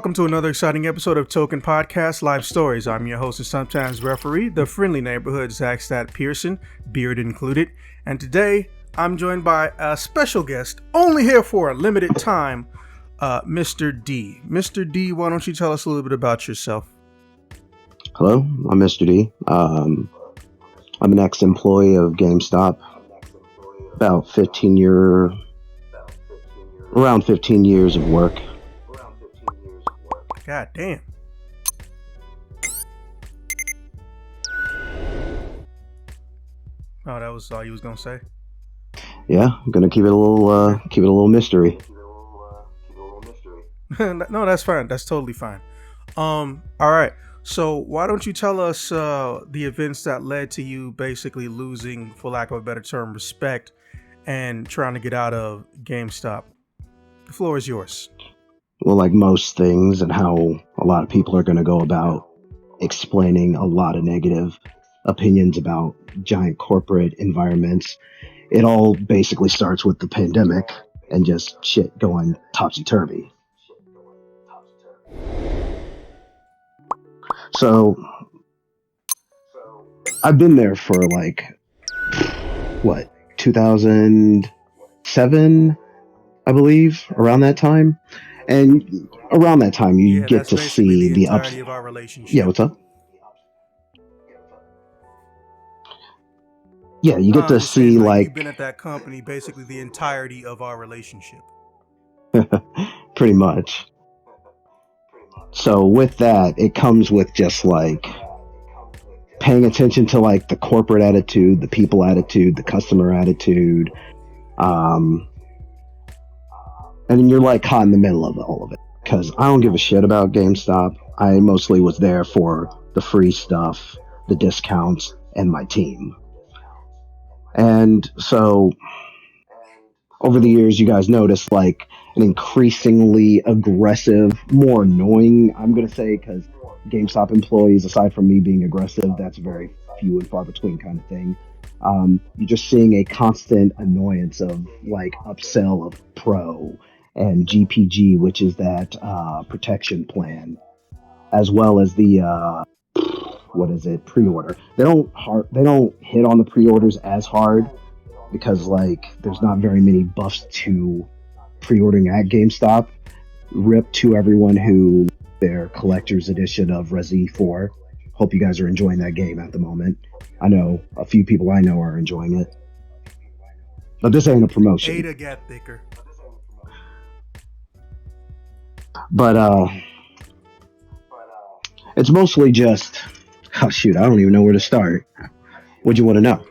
welcome to another exciting episode of Token Podcast Live Stories. I'm your host and sometimes referee, the friendly neighborhood Zach Stat Pearson, beard included. And today, I'm joined by a special guest, only here for a limited time, Mr.D. Mr.D, why don't you tell us a little bit about yourself? Hello, I'm Mr.D. I'm an ex-employee of GameStop. About 15 years of work. God damn. Oh, that was all you was gonna say? Yeah, I'm gonna keep it a little mystery. No, that's fine. That's totally fine. All right. So why don't you tell us the events that led to you basically losing, for lack of a better term, respect and trying to get out of GameStop? The floor is yours. Well, like most things and how a lot of people are going to go about explaining a lot of negative opinions about giant corporate environments, it all basically starts with the pandemic and just shit going topsy-turvy. So, I've been there for 2007, I believe, around that time. And around that time, you get to see the ups. Of our relationship. Yeah, what's up? Yeah, you get to see you've been at that company basically the entirety of our relationship. Pretty much. So with that, it comes with just paying attention to the corporate attitude, the people attitude, the customer attitude, and then you're caught in the middle of all of it. Because I don't give a shit about GameStop. I mostly was there for the free stuff, the discounts, and my team. And so over the years, you guys noticed an increasingly aggressive, more annoying, I'm going to say, because GameStop employees, aside from me being aggressive, that's very few and far between kind of thing. You're just seeing a constant annoyance of upsell of Pro and GPG, which is that protection plan, as well as the pre-order. They don't hit on the pre-orders as hard because there's not very many buffs to pre-ordering at GameStop. Rip to everyone who their collector's edition of Resi 4. Hope you guys are enjoying that game at the moment. I know a few people I know are enjoying it. But this ain't a promotion. Ada got thicker. But it's mostly just, oh shoot, I don't even know where to start. What'd you want to know?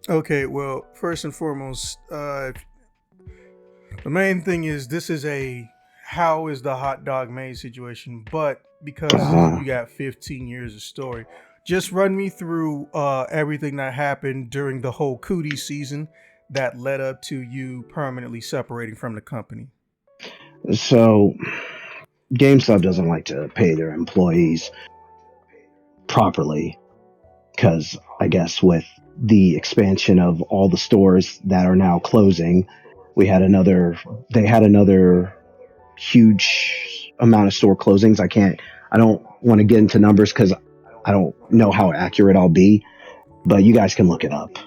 Okay, well, first and foremost, the main thing is this is a how is the hot dog made situation, but because you got 15 years of story, just run me through everything that happened during the whole cootie season that led up to you permanently separating from the company. So, GameStop doesn't like to pay their employees properly because I guess with the expansion of all the stores that are now closing, they had another huge amount of store closings. I don't want to get into numbers because I don't know how accurate I'll be, but you guys can look it up.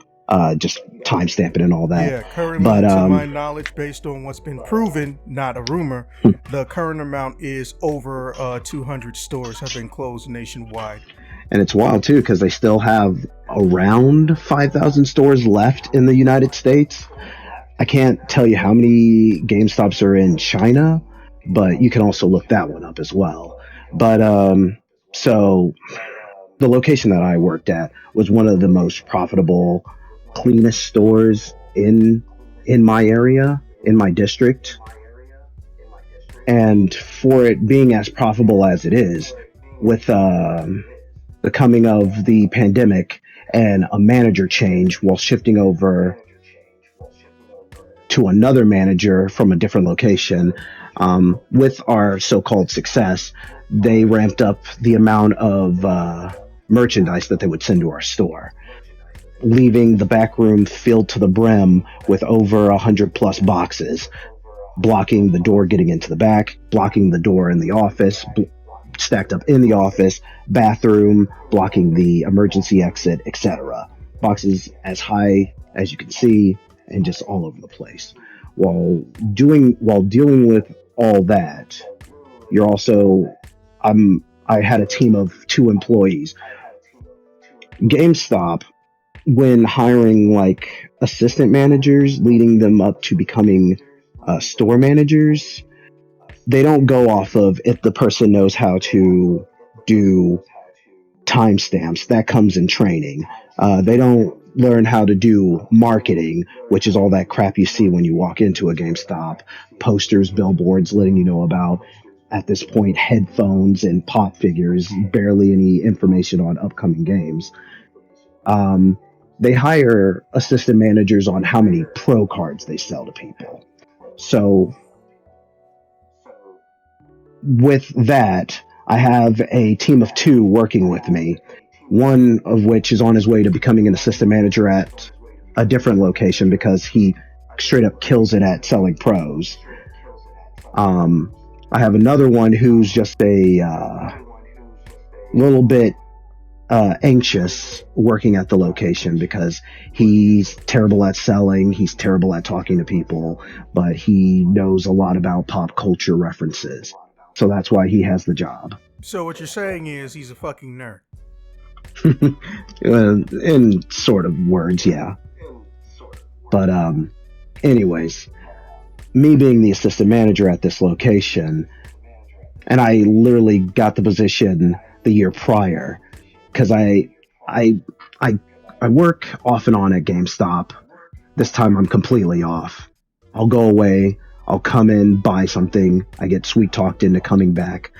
Just timestamp it and all that. Yeah, currently, to my knowledge, based on what's been proven, not a rumor, the current amount is over 200 stores have been closed nationwide. And it's wild too because they still have around 5,000 stores left in the United States. I can't tell you how many GameStops are in China, but you can also look that one up as well. But so the location that I worked at was one of the most profitable, cleanest stores in my area, in my district. And for it being as profitable as it is, with the coming of the pandemic and a manager change while shifting over to another manager from a different location, with our so-called success, they ramped up the amount of merchandise that they would send to our store, leaving the back room filled to the brim with over 100 plus boxes blocking the door getting into the back, blocking the door in the office, stacked up in the office, bathroom, blocking the emergency exit, etc. Boxes as high as you can see and just all over the place. While dealing with all that, you're also I had a team of 2 employees. GameStop, when hiring like assistant managers, leading them up to becoming store managers, they don't go off of if the person knows how to do timestamps. That comes in training. They don't learn how to do marketing, which is all that crap you see when you walk into a GameStop. Posters, billboards letting you know about, at this point, headphones and pop figures, barely any information on upcoming games. Um, they hire assistant managers on how many pro cards they sell to people. So with that, I have a team of 2 working with me, one of which is on his way to becoming an assistant manager at a different location because he straight up kills it at selling pros. Um, I have another one who's just a little bit anxious working at the location because he's terrible at selling, he's terrible at talking to people, but he knows a lot about pop culture references. So that's why he has the job. So what you're saying is he's a fucking nerd. In sort of words, yeah. But anyways, me being the assistant manager at this location, and I literally got the position the year prior because I I I work off and on at GameStop. This time I'm completely off. I'll go away. I'll come in, buy something. I get sweet talked into coming back,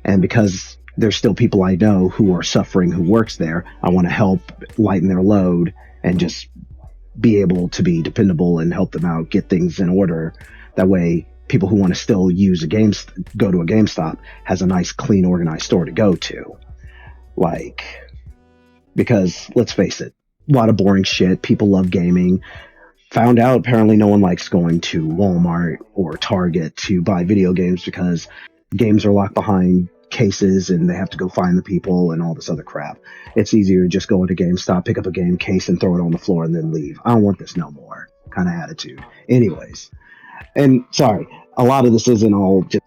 and because there's still people I know who are suffering who works there, I want to help lighten their load and just be able to be dependable and help them out, get things in order. That way, people who want to still use go to a GameStop, has a nice, clean, organized store to go to. Like, because let's face it, a lot of boring shit. People love gaming. Found out apparently no one likes going to Walmart or Target to buy video games because games are locked behind cases and they have to go find the people and all this other crap. It's easier to just go into GameStop, pick up a game case and throw it on the floor and then leave. I don't want this no more kind of attitude. Anyways, and sorry, a lot of this isn't all just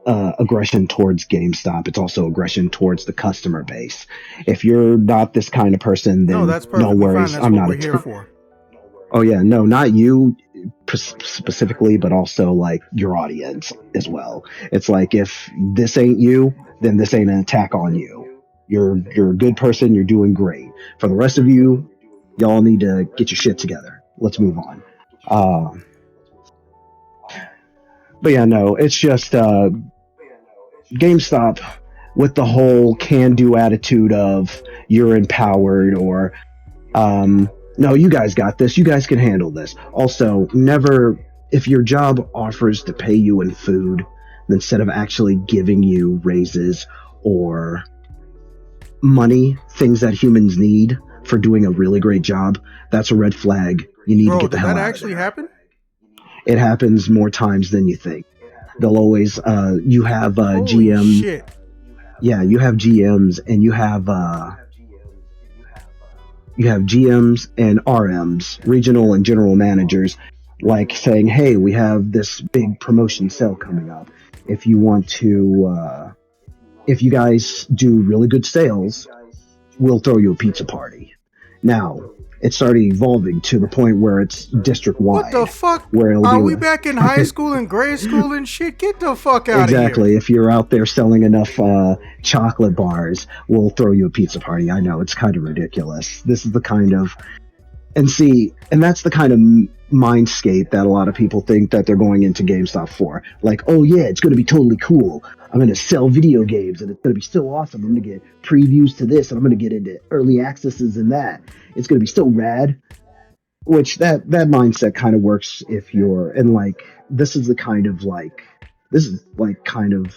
aggression towards GameStop. It's also aggression towards the customer base. If you're not this kind of person, then No, that's perfectly worries. fine. That's I'm what not we're here for. Oh yeah, no, not you specifically, but also like your audience as well. It's like if this ain't you, then this ain't an attack on you. You're a good person. You're doing great. For the rest of you, y'all need to get your shit together. Let's move on. Um, but yeah, no, it's just GameStop with the whole can-do attitude of you're empowered or no, you guys got this. You guys can handle this. Also, never, if your job offers to pay you in food instead of actually giving you raises or money, things that humans need for doing a really great job, that's a red flag. You need to Bro, get the did hell that out of actually there. happen? It happens more times than you think. They'll always, you have Holy GM, shit. yeah, you have GMs and you have GMs and RMs, regional and general managers, like saying, "Hey, we have this big promotion sale coming up. If you want to, if you guys do really good sales, we'll throw you a pizza party." Now, it started evolving to the point where it's district What the wide, fuck? where it'll Are be we back in high school and grade school and shit? Get the fuck out of here. exactly. If you're out there selling enough chocolate bars, we'll throw you a pizza party. I know it's kind of ridiculous. This is the kind of and that's the kind of mindscape that a lot of people think that they're going into GameStop for. Like, oh yeah, it's going to be totally cool. I'm going to sell video games and it's going to be so awesome. I'm going to get previews to this and I'm going to get into early accesses and that. It's going to be so rad. Which that mindset kind of works if you're, and like, this is the kind of like, this is like kind of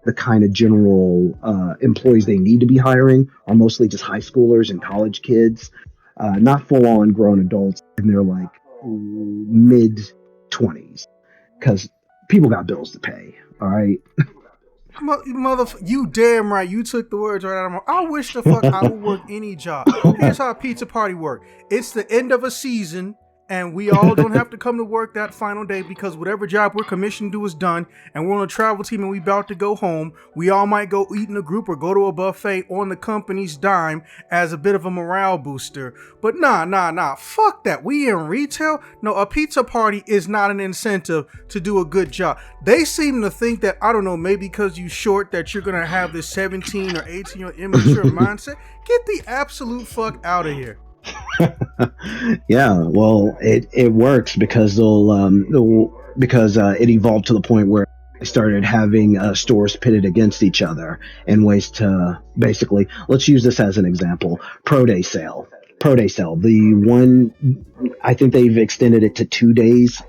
the kind of general employees they need to be hiring are mostly just high schoolers and college kids, not full on grown adults in their like mid 20s because people got bills to pay. All right. You damn right. You took the words right out of my. I wish the fuck I would work any job. Here's how a pizza party work. It's the end of a season, and we all don't have to come to work that final day because whatever job we're commissioned to is done, and we're on a travel team and we about to go home. We all might go eat in a group or go to a buffet on the company's dime as a bit of a morale booster. But nah. Fuck that. We in retail? No, a pizza party is not an incentive to do a good job. They seem to think that, I don't know, maybe because you short that you're going to have this 17 or 18-year-old immature mindset. Get the absolute fuck out of here. Yeah, well, it works because it evolved to the point where they started having stores pitted against each other in ways to basically, let's use this as an example. Pro Day sale. The one, I think they've extended it to 2 days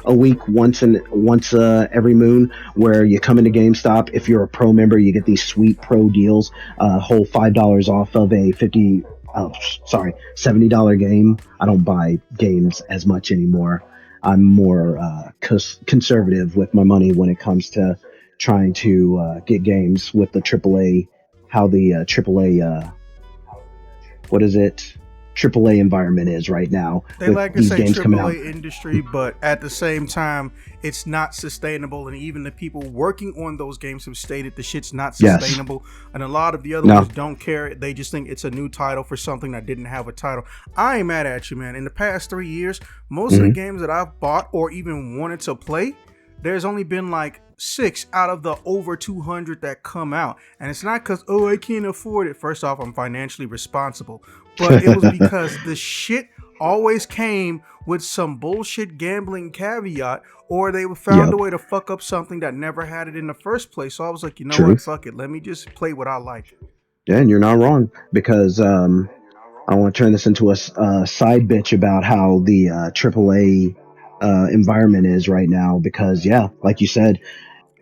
a week, once every moon, where you come into GameStop. If you're a pro member, you get these sweet pro deals, whole $5 off of a $70 game. I don't buy games as much anymore. I'm more conservative with my money when it comes to trying to get games with the AAA. How the AAA, what is it? AAA environment is right now. They with like to these say games coming out. AAA industry, but at the same time, it's not sustainable. And even the people working on those games have stated the shit's not sustainable. Yes. And a lot of the other ones don't care. They just think it's a new title for something that didn't have a title. I ain't mad at you, man. In the past 3 years, most of the games that I've bought or even wanted to play, there's only been like 6 out of the over 200 that come out. And it's not because, I can't afford it. First off, I'm financially responsible. But it was because the shit always came with some bullshit gambling caveat, or they found a way to fuck up something that never had it in the first place. So I was like, you know what? Fuck it. Let me just play what I like. Yeah, and you're not wrong, because I want to turn this into a side bitch about how the AAA environment is right now, because like you said,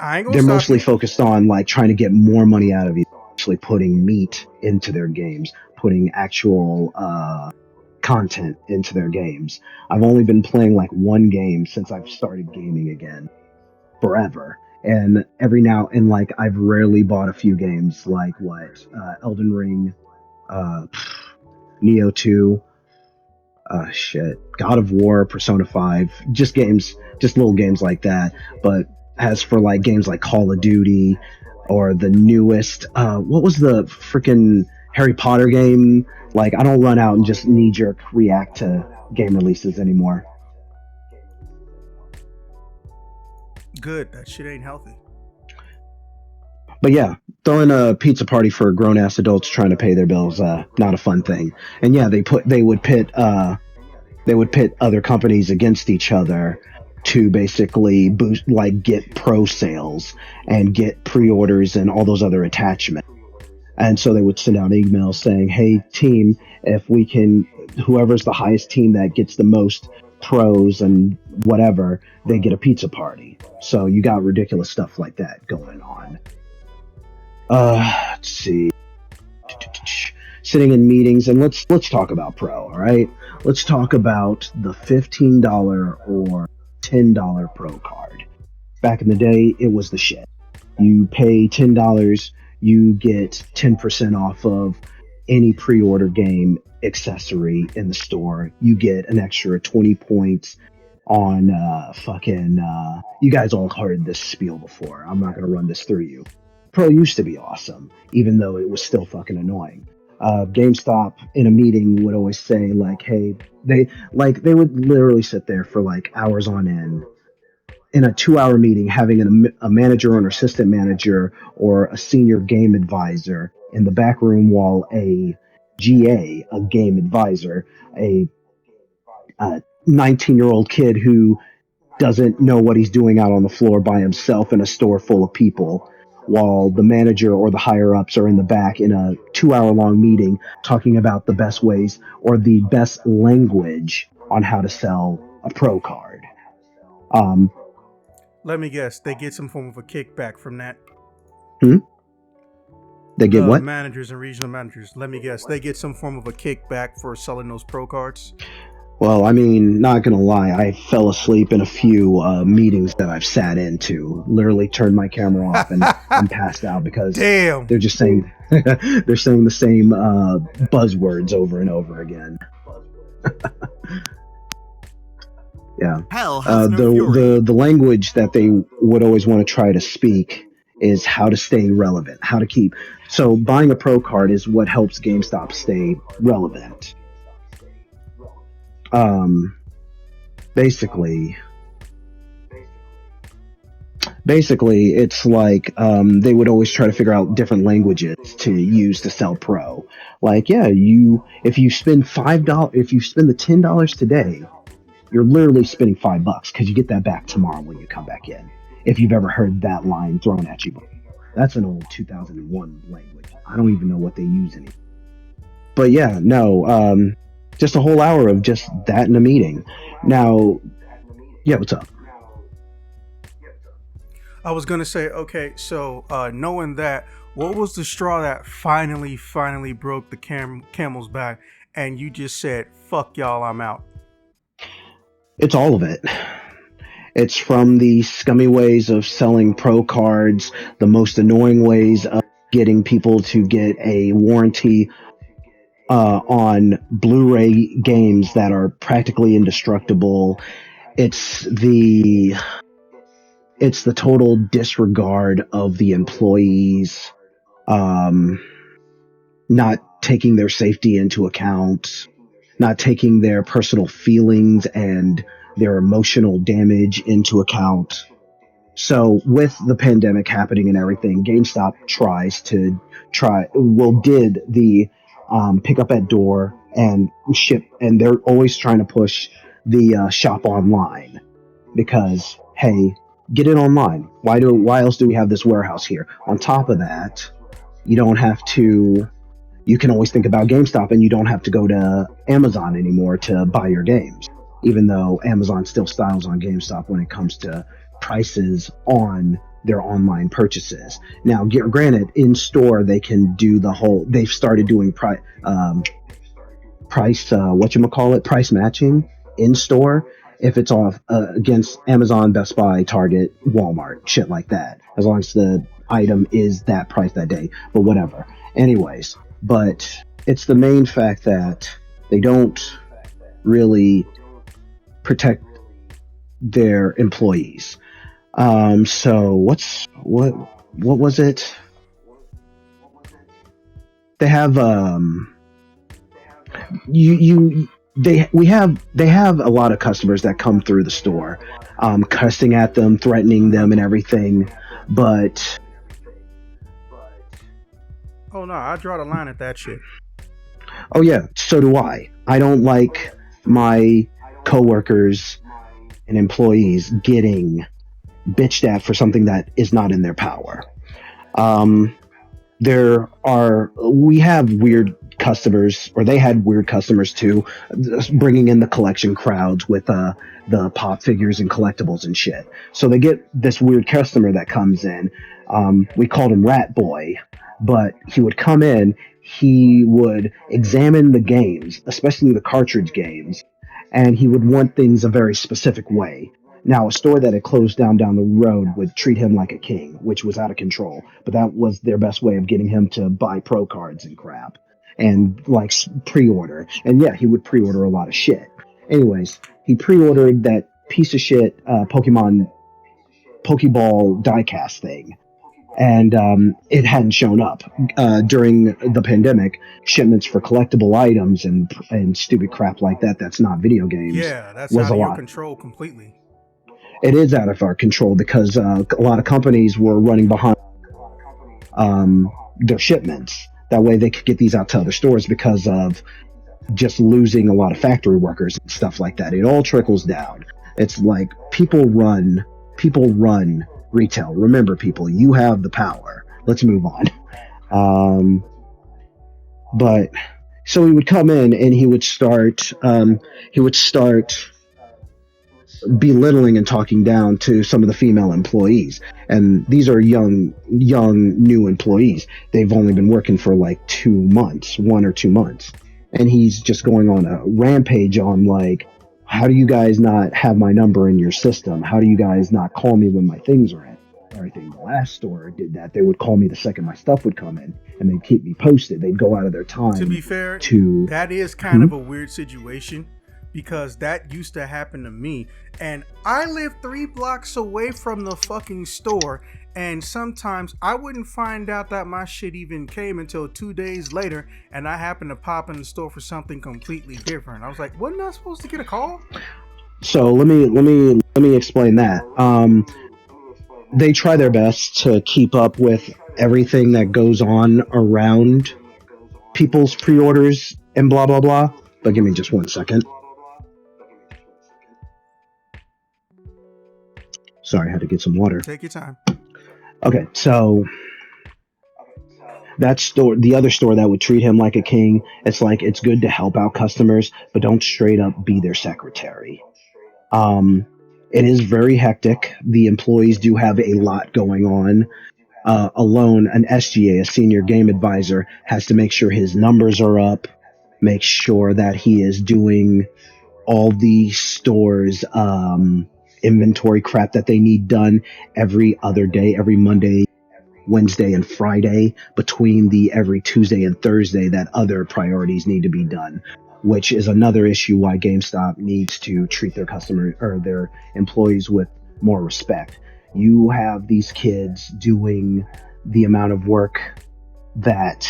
they're mostly focused on like trying to get more money out of you, actually putting meat into their games, putting actual content into their games. I've only been playing like one game since I've started gaming again, forever. And every now and like I've rarely bought a few games like Elden Ring, Neo 2, God of War, Persona 5, just little games like that. But as for like games like Call of Duty or the newest, what was the freaking Harry Potter game? Like, I don't run out and just knee-jerk react to game releases anymore. Good. That shit ain't healthy. But yeah, throwing a pizza party for grown-ass adults trying to pay their bills, not a fun thing. And yeah, they would pit other companies against each other to basically boost, like, get pro sales and get pre-orders and all those other attachments. And so they would send out emails saying, hey, team, if we can, whoever's the highest team that gets the most pros and whatever, they get a pizza party. So you got ridiculous stuff like that going on. Let's see. Sitting in meetings, and let's talk about pro, all right? Let's talk about the $15 or $10 pro card. Back in the day, it was the shit. You pay $10, you get 10% off of any pre-order game accessory in the store. You get an extra 20 points on you guys all heard this spiel before. I'm not going to run this through you. Pro used to be awesome, even though it was still fucking annoying. GameStop in a meeting would always say like, hey, they would literally sit there for like hours on end in a 2-hour meeting, having a manager or an assistant manager or a senior game advisor in the back room, while a game advisor, a 19-year-old kid who doesn't know what he's doing out on the floor by himself in a store full of people, while the manager or the higher-ups are in the back in a 2-hour-long meeting talking about the best ways or the best language on how to sell a pro card. Let me guess. They get some form of a kickback from that. They get what? Managers and regional managers. Let me guess. They get some form of a kickback for selling those pro cards. Well, I mean, not gonna lie, I fell asleep in a few meetings that I've sat into. Literally turned my camera off and passed out because Damn. they're just saying they're saying the same buzzwords over and over again. Yeah. Hell hath no The fury. the language that they would always want to try to speak is how to stay relevant, how to keep. So buying a pro card is what helps GameStop stay relevant. Um, basically, basically, it's like they would always try to figure out different languages to use to sell pro. Like, yeah, you if you spend $5, if you spend the $10 today, you're literally spending $5 because you get that back tomorrow when you come back in. If you've ever heard that line thrown at you, that's an old 2001 language. I don't even know what they use anymore. But yeah, no, just a whole hour of just that in a meeting. Now, yeah, what's up? I was gonna say, okay, so knowing that, what was the straw that finally broke the camel's back, and you just said, "Fuck y'all, I'm out." It's all of it. It's from the scummy ways of selling pro cards, the most annoying ways of getting people to get a warranty on Blu-ray games that are practically indestructible. It's the it's the total disregard of the employees, um, not taking their safety into account, not taking their personal feelings and their emotional damage into account. So with the pandemic happening and everything, GameStop did the pick up at door and ship, and they're always trying to push the shop online because hey, get it online. Why else do we have this warehouse here? On top of that, you don't have to. You can always think about GameStop, and you don't have to go to Amazon anymore to buy your games. Even though Amazon still styles on GameStop when it comes to prices on their online purchases. Now, granted, in store they can do the whole. They've started doing price what you call it, price matching in store if it's off against Amazon, Best Buy, Target, Walmart, shit like that, as long as the item is that price that day. But whatever, anyways. But it's the main fact that they don't really protect their employees. So what was it? They have you they have a lot of customers that come through the store, cussing at them, threatening them, and everything. But Oh no, I draw the line at that shit. oh yeah, so do I. I don't like my coworkers and employees getting bitched at for something that is not in their power. Um, we have weird customers, or they had weird customers too, bringing in the collection crowds with the pop figures and collectibles and shit. So they get this weird customer that comes in. We called him Rat Boy, but he would come in. He would examine the games, especially the cartridge games, and he would want things a very specific way. Now, a store that had closed down the road would treat him like a king, which was out of control. But that was their best way of getting him to buy pro cards and crap, and like pre-order. And yeah, he would pre-order a lot of shit. Anyways, he pre-ordered that piece of shit Pokeball diecast thing, and it hadn't shown up during the pandemic. Shipments for collectible items and stupid crap like that that's not video games Yeah, that's was out a of your lot. control completely. It is out of our control because a lot of companies were running behind their shipments. That way they could get these out to other stores because of just losing a lot of factory workers and stuff like that. It all trickles down. It's like people run retail. Remember, people, you have the power. Let's move on. Um, but so he would come in and he would start belittling and talking down to some of the female employees. And these are young new employees. They've only been working for like 2 months, 1 or 2 months. and he's just going on a rampage on like, how do you guys not have my number in your system? How do you guys not call me when my things are in? Everything. The last store did that. They would call me the second my stuff would come in, and they'd keep me posted. They'd go out of their To time be fair, to. that is kind of a weird situation because that used to happen to me. And I live 3 blocks away from the fucking store. And sometimes I wouldn't find out that my shit even came until 2 days later. And I happened to pop in the store for something completely different. I was like, wasn't I supposed to get a call? So let me explain that. They try their best to keep up with everything that goes on around people's pre-orders and blah blah blah. But give me just 1 second. Sorry, I had to get some water. Take your time. Okay, so that store, the other store that would treat him like a king, it's like it's good to help out customers, but don't straight up be their secretary. It is very hectic. The employees do have a lot going on. Alone, an SGA, a senior game advisor, has to make sure his numbers are up, make sure that he is doing all the store's inventory crap that they need done every other day, every Monday, Wednesday, and Friday, between the every Tuesday and Thursday that other priorities need to be done, which is another issue why GameStop needs to treat their customer or their employees with more respect. You have these kids doing the amount of work that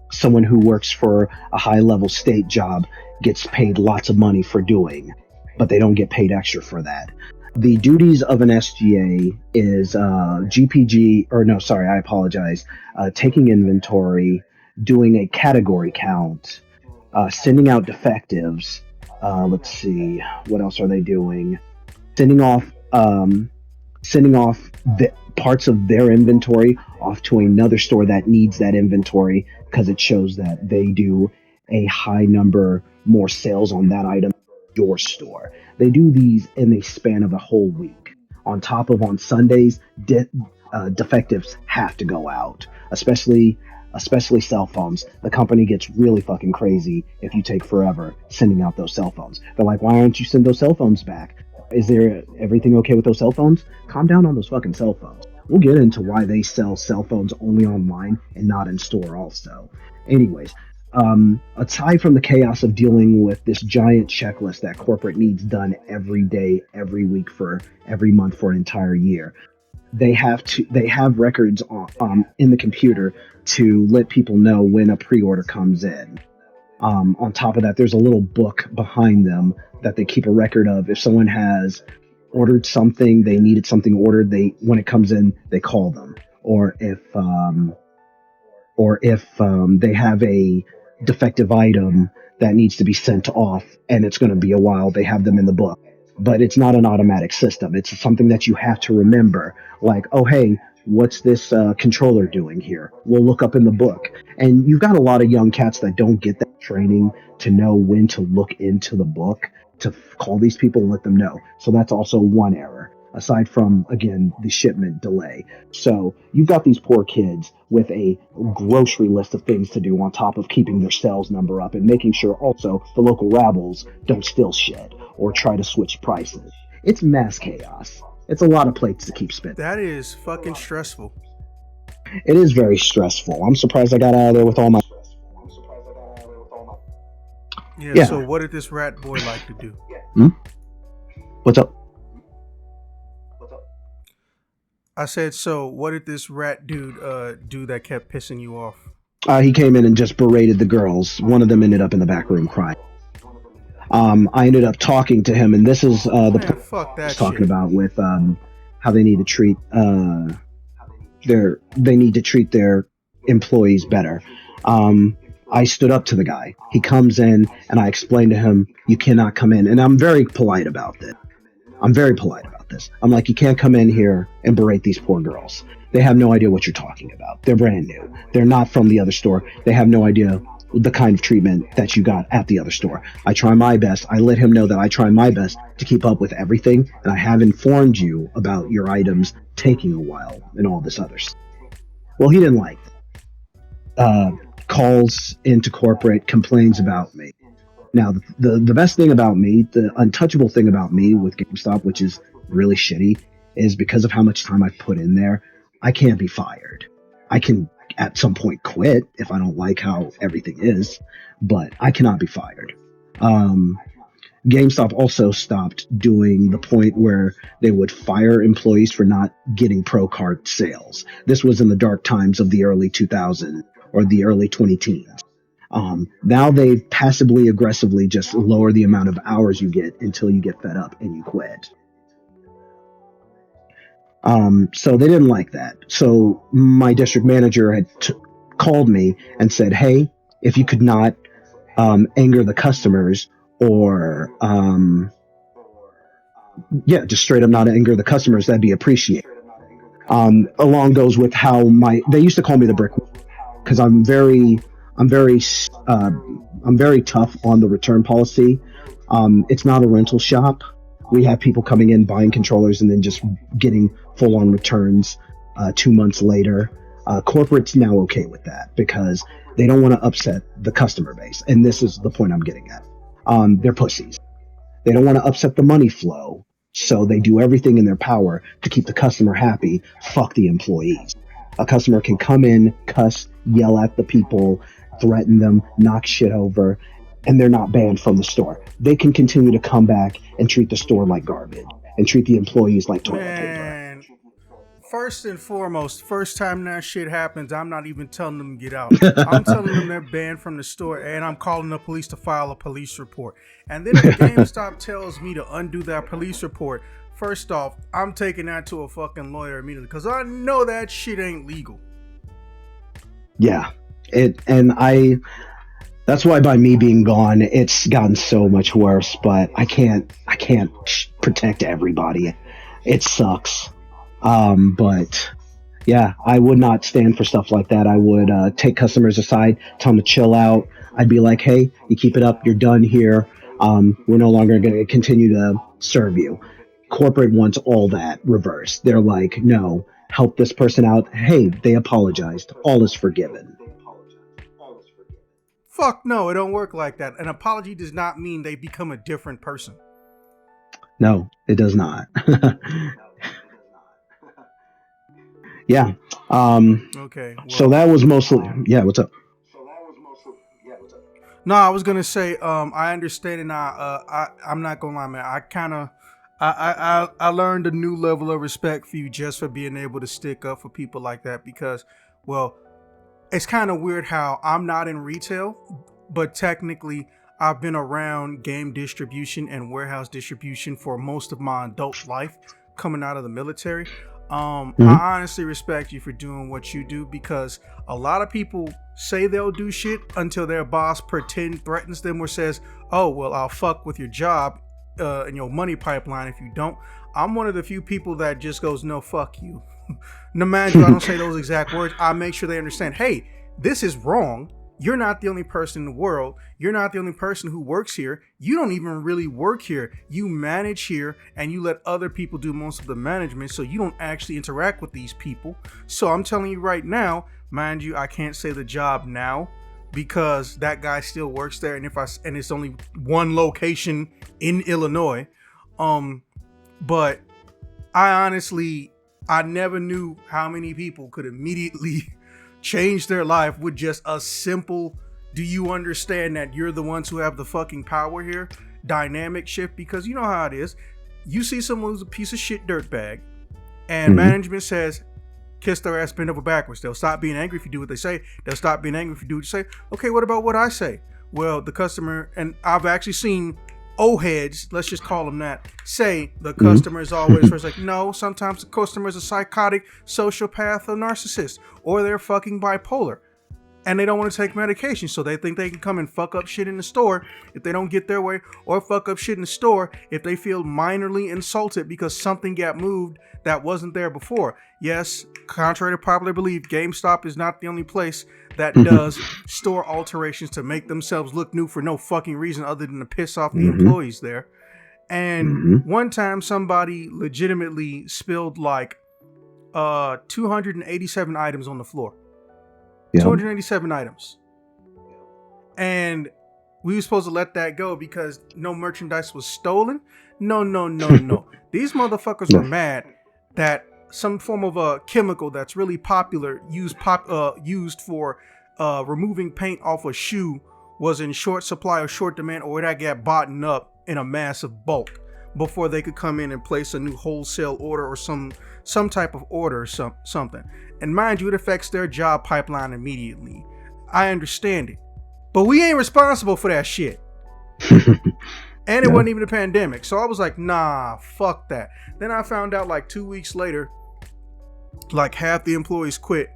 someone who works for a high-level state job gets paid lots of money for doing, but they don't get paid extra for that. The duties of an SGA is GPG, or no, sorry, I apologize, taking inventory, doing a category count, sending out defectives. Let's see, what else are they doing? Sending off the parts of their inventory off to another store that needs that inventory because it shows that they do a high number more sales on that item in your store. They do these in the span of a whole week. On top of on Sundays, defectives have to go out, especially cell phones. The company gets really fucking crazy if you take forever sending out those cell phones. They're like, why aren't you send those cell phones back? Is there everything okay with those cell phones? Calm down on those fucking cell phones. We'll get into why they sell cell phones only online and not in store also. Anyways, aside from the chaos of dealing with this giant checklist that corporate needs done every day, every week, for every month for an entire year, they have records in the computer to let people know when a pre-order comes in. On top of that, there's a little book behind them that they keep a record of. If someone has ordered something, they needed something ordered, when it comes in, they call them. Or if they have a defective item that needs to be sent off and it's going to be a while, they have them in the book. But it's not an automatic system. It's something that you have to remember. Like, oh, hey, what's this controller doing here? We'll look up in the book. And you've got a lot of young cats that don't get that training to know when to look into the book, to call these people and let them know. So that's also one error, aside from, again, the shipment delay. So you've got these poor kids with a grocery list of things to do on top of keeping their sales number up and making sure also the local rabbles don't steal shit or try to switch prices. It's mass chaos. It's a lot of plates to keep spinning. That is fucking stressful. It is very stressful. I'm surprised I got out of there with all my... Yeah. So what did this rat boy like to do? What's up? I said, so what did this rat dude do that kept pissing you off? He came in and just berated the girls. One of them ended up in the back room crying. I ended up talking to him, and this is fuck that I was talking shit. about with how they need to treat their employees better. I stood up to the guy. He comes in, and I explained to him, you cannot come in. And I'm very polite about this. I'm like, you can't come in here and berate these poor girls. They have no idea what you're talking about. They're brand new. They're not from the other store. They have no idea the kind of treatment that you got at the other store. I try my best. I let him know that I try my best to keep up with everything, and I have informed you about your items taking a while and all this other stuff. Well, he didn't like that. calls into corporate, complains about me. Now, the best thing about me, the untouchable thing about me with GameStop, which is really shitty, is because of how much time I've put in there, I can't be fired. I can at some point quit if I don't like how everything is, but I cannot be fired. Um, GameStop also stopped doing the point where they would fire employees for not getting pro card sales. This was in the dark times of the early 2000s or the early 20 teens. Now they passively aggressively just lower the amount of hours you get until you get fed up and you quit. So they didn't like that. So my district manager had called me and said, "Hey, if you could not anger the customers or just straight up not anger the customers, that'd be appreciated." Along goes with how they used to call me the brick because I'm very uh, I'm very tough on the return policy. It's not a rental shop. We have people coming in buying controllers and then just getting full on returns 2 months later. Corporate's now okay with that because they don't want to upset the customer base, and this is the point I'm getting at. They're pussies. They don't want to upset the money flow, so they do everything in their power to keep the customer happy. Fuck the employees. A customer can come in, cuss, yell at the people, threaten them, knock shit over, and they're not banned from the store. They can continue to come back and treat the store like garbage and treat the employees like toilet paper. First and foremost, first time that shit happens, I'm not even telling them to get out. I'm telling them they're banned from the store, and I'm calling the police to file a police report. And then if GameStop tells me to undo that police report, first off, I'm taking that to a fucking lawyer immediately because I know that shit ain't legal. Yeah, that's why by me being gone, it's gotten so much worse. But I can't protect everybody. It sucks. But yeah, I would not stand for stuff like that. I would take customers aside, tell them to chill out. I'd be like, hey, you keep it up, you're done here. We're no longer going to continue to serve you. Corporate wants all that reversed. They're like, no, help this person out. Hey, they apologized. All is forgiven. Fuck no, it don't work like that. An apology does not mean they become a different person. No, it does not. Yeah. Okay. Well, so that was mostly. Yeah. What's up? No, I was gonna say, I understand, and I'm not gonna lie, man. I learned a new level of respect for you just for being able to stick up for people like that because, well, it's kind of weird how I'm not in retail, but technically I've been around game distribution and warehouse distribution for most of my adult life coming out of the military. I honestly respect you for doing what you do because a lot of people say they'll do shit until their boss threatens them or says, oh, well, I'll fuck with your job and your money pipeline if you don't. I'm one of the few people that just goes, no, fuck you. No matter, I don't say those exact words. I make sure they understand, hey, this is wrong. You're not the only person in the world. You're not the only person who works here. You don't even really work here. You manage here and you let other people do most of the management, so you don't actually interact with these people. So I'm telling you right now, mind you, I can't say the job now because that guy still works there, and it's only one location in Illinois. But I never knew how many people could immediately change their life with just a simple, do you understand that you're the ones who have the fucking power here? Dynamic shift, because you know how it is. You see someone who's a piece of shit dirtbag, and management says, kiss their ass, bend over backwards. They'll stop being angry if you do what they say. They'll stop being angry if you do what you say. Okay, what about what I say? Well, the customer, and I've actually seen O-heads, let's just call them that, say the customer is always first. Like, no, sometimes the customer is a psychotic, sociopath, or narcissist, or they're fucking bipolar, and they don't want to take medication, so they think they can come and fuck up shit in the store if they don't get their way, or fuck up shit in the store if they feel minorly insulted because something got moved that wasn't there before. Yes, contrary to popular belief, GameStop is not the only place that does store alterations to make themselves look new for no fucking reason other than to piss off the employees there. And one time somebody legitimately spilled like 287 items on the floor. Yep. 287 items. and we were supposed to let that go because no merchandise was stolen. No. These motherfuckers were mad that some form of a chemical that's really popular used for removing paint off a shoe was in short supply or short demand, or that got bought up in a massive bulk before they could come in and place a new wholesale order or some type of order or something. And mind you, it affects their job pipeline immediately. I understand it, but we ain't responsible for that shit. And it wasn't even a pandemic. So I was like, nah, fuck that. Then I found out like 2 weeks later, like half the employees quit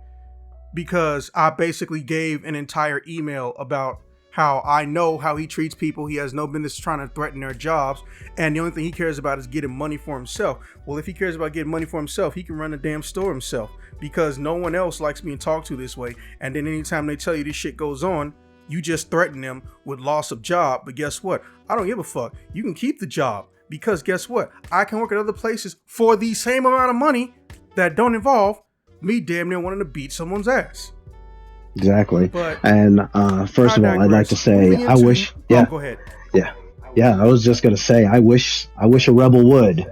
because I basically gave an entire email about how I know how he treats people. He has no business trying to threaten their jobs. And the only thing he cares about is getting money for himself. Well, if he cares about getting money for himself, he can run the damn store himself, because no one else likes being talked to this way. And then anytime they tell you this shit goes on, you just threaten them with loss of job. But guess what? I don't give a fuck. You can keep the job, because guess what? I can work at other places for the same amount of money that don't involve me damn near wanting to beat someone's ass. Exactly. But and first of all, I'd like to say I wish. Yeah. Go ahead. Yeah. I was just gonna say I wish a rebel would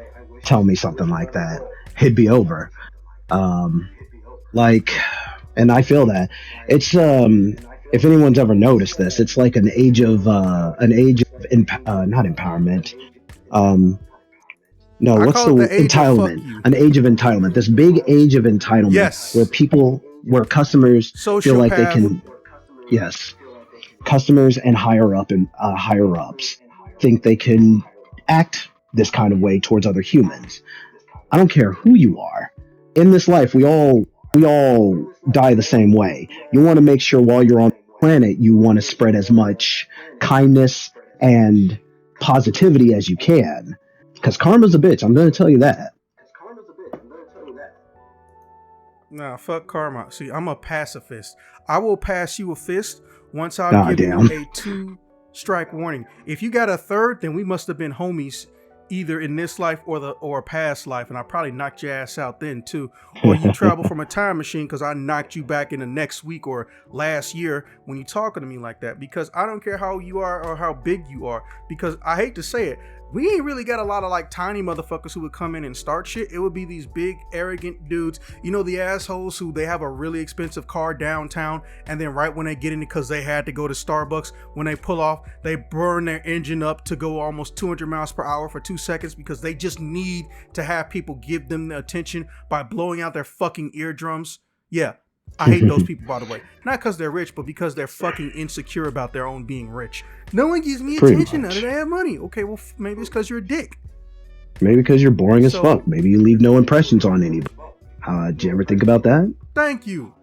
tell me something like that. It'd be over. And I feel that it's if anyone's ever noticed this, it's like an age of not empowerment. No, what's the entitlement? An age of entitlement. This big age of entitlement, yes, where customers feel like they can. Yes, customers and higher ups think they can act this kind of way towards other humans. I don't care who you are. In this life, we all die the same way. You want to make sure while you're on the planet, you want to spread as much kindness and positivity as you can. Because karma's a bitch. I'm going to tell you that. Nah, fuck karma. See, I'm a pacifist. I will pass you a fist once I've given you a 2-strike warning. If you got a third, then we must have been homies either in this life or a past life, and I probably knocked your ass out then too. Or you travel from a time machine because I knocked you back in the next week or last year when you talking to me like that. Because I don't care how you are or how big you are, because I hate to say it, we ain't really got a lot of like tiny motherfuckers who would come in and start shit. It would be these big arrogant dudes, you know, the assholes who they have a really expensive car downtown, and then right when they get in it because they had to go to Starbucks, when they pull off, they burn their engine up to go almost 200 miles per hour for 2 seconds because they just need to have people give them the attention by blowing out their fucking eardrums. Yeah, I hate those people, by the way. Not because they're rich, but because they're fucking insecure about their own being rich. No one gives me attention now that I have money. Okay, well, maybe it's because you're a dick. Maybe because you're boring as fuck. Maybe you leave no impressions on anybody. Did you ever think about that? Thank you.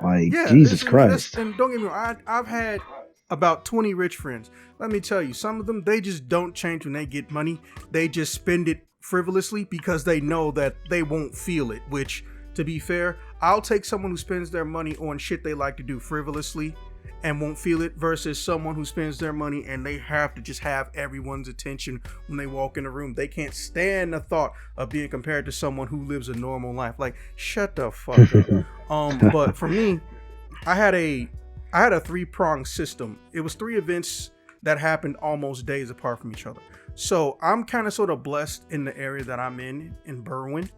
Like, yeah, Jesus Christ. And don't get me wrong, I've had about 20 rich friends. Let me tell you, some of them, they just don't change when they get money. They just spend it frivolously because they know that they won't feel it, which, to be fair, I'll take someone who spends their money on shit they like to do frivolously and won't feel it versus someone who spends their money and they have to just have everyone's attention when they walk in the room. They can't stand the thought of being compared to someone who lives a normal life. Like, shut the fuck up. But for me, I had a 3-pronged system. It was 3 events that happened almost days apart from each other. So I'm kind of sort of blessed in the area that I'm in Berwyn.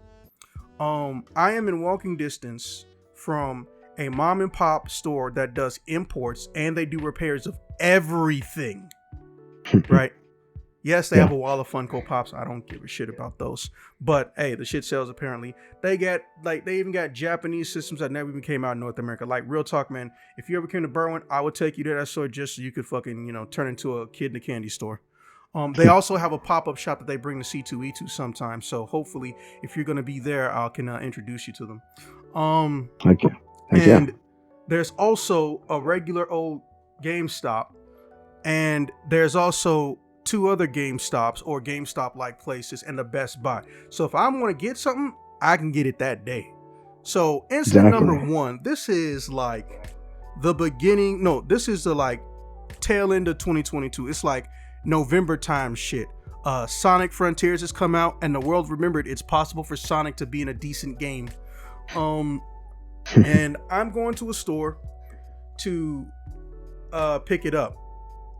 I am in walking distance from a mom and pop store that does imports and they do repairs of everything. Right? Yes, they have a wall of Funko Pops. I don't give a shit about those. But hey, the shit sells apparently. They even got Japanese systems that never even came out in North America. Like, real talk, man. If you ever came to Berwyn, I would take you to that store just so you could fucking, turn into a kid in a candy store. They also have a pop-up shop that they bring the C2E2 sometimes. So hopefully, if you're going to be there, I can introduce you to them. Okay. And there's also a regular old GameStop. And there's also 2 other GameStops or GameStop-like places and the Best Buy. So if I want to get something, I can get it that day. So incident number 1, this is like the beginning. No, this is the like tail end of 2022. It's like November time shit. Sonic Frontiers has come out and the world remembered it's possible for Sonic to be in a decent game. And I'm going to a store to pick it up.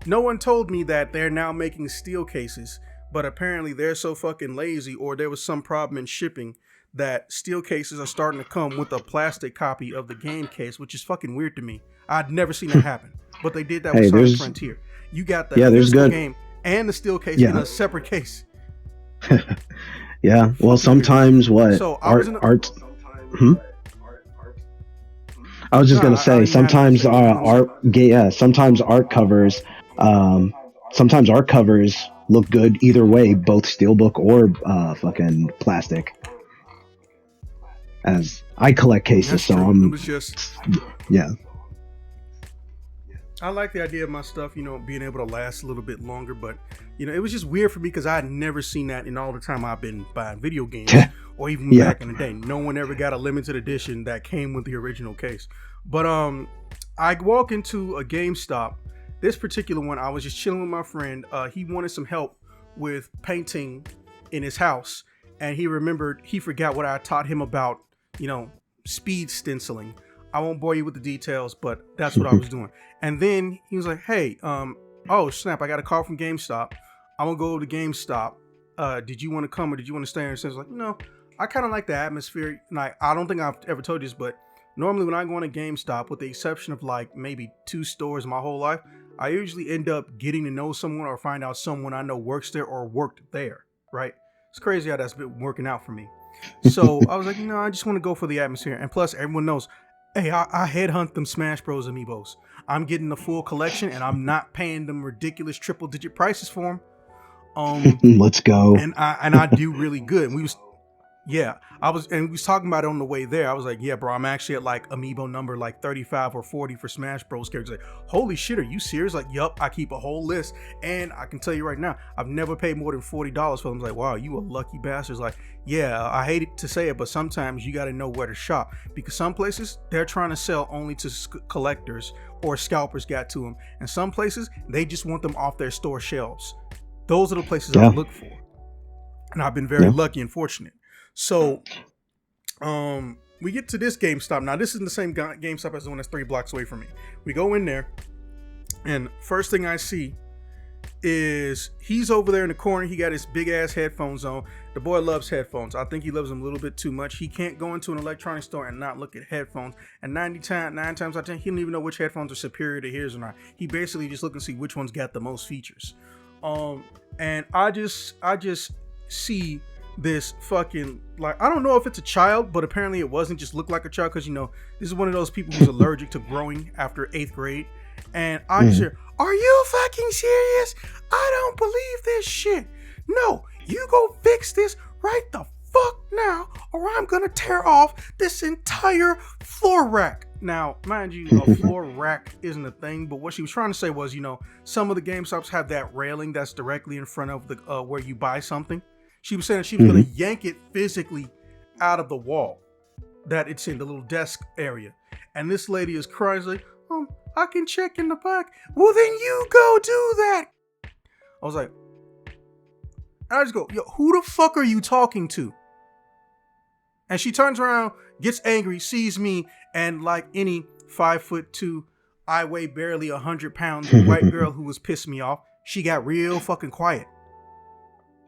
No one told me that they're now making steel cases, but apparently they're so fucking lazy, or there was some problem in shipping, that steel cases are starting to come with a plastic copy of the game case, which is fucking weird to me. I'd never seen that happen, but they did that with Sonic Frontier. You got the physical game and the steel case in a separate case. Yeah. Well, sometimes what so art. I was just gonna say sometimes sometimes art covers look good either way, both steelbook or fucking plastic. As I collect cases, so I'm yeah. I like the idea of my stuff, being able to last a little bit longer, but it was just weird for me because I had never seen that in all the time I've been buying video games, or even back in the day. No one ever got a limited edition that came with the original case. But I walk into a GameStop. This particular one, I was just chilling with my friend. He wanted some help with painting in his house, and he forgot what I taught him about, speed stenciling. I won't bore you with the details, but that's what I was doing. And then he was like, hey, oh snap, I got a call from GameStop. I'm gonna go to GameStop. Did you want to come or did you want to stay? And I was like, no, I kind of like the atmosphere. And I don't think I've ever told you this, but normally when I go on a GameStop, with the exception of like maybe 2 stores my whole life, I usually end up getting to know someone or find out someone I know works there or worked there, right? It's crazy how that's been working out for me. So I was like, no, I just want to go for the atmosphere. And plus, everyone knows, hey, I headhunt them Smash Bros. Amiibos. I'm getting the full collection, and I'm not paying them ridiculous triple-digit prices for them. Let's go. And I do really good. And we was talking about it on the way there. I was like, yeah, bro, I'm actually at like Amiibo number like 35 or 40 for Smash Bros. Characters. Like, holy shit, are you serious? Like, yup, I keep a whole list. And I can tell you right now, I've never paid more than $40 for them. I was like, wow, you a lucky bastard. Like, yeah, I hate to say it, but sometimes you got to know where to shop, because some places they're trying to sell only to collectors or scalpers got to them. And some places they just want them off their store shelves. Those are the places I look for. And I've been very lucky and fortunate. So, we get to this GameStop. Now, this isn't the same GameStop as the one that's 3 blocks away from me. We go in there, and first thing I see is he's over there in the corner. He got his big ass headphones on. The boy loves headphones. I think he loves them a little bit too much. He can't go into an electronics store and not look at headphones. And 9 times out of 10, he don't even know which headphones are superior to his or not. He basically just look and see which one's got the most features. And I just see this fucking, like, I don't know if it's a child, but apparently it wasn't. Just looked like a child, because this is one of those people who's allergic to growing after 8th grade. And I just hear, are you fucking serious? I don't believe this shit. No, you go fix this right the fuck now, or I'm gonna tear off this entire floor rack. Now, mind you, a floor rack isn't a thing, but what she was trying to say was, some of the GameStops have that railing that's directly in front of the where you buy something. She was saying she was going to yank it physically out of the wall that it's in, the little desk area. And this lady is crying, like, I can check in the back. Well, then you go do that. I was like, I just go, yo, who the fuck are you talking to? And she turns around, gets angry, sees me, and like any 5'2", I weigh barely 100 pounds, white girl who was pissing me off, she got real fucking quiet.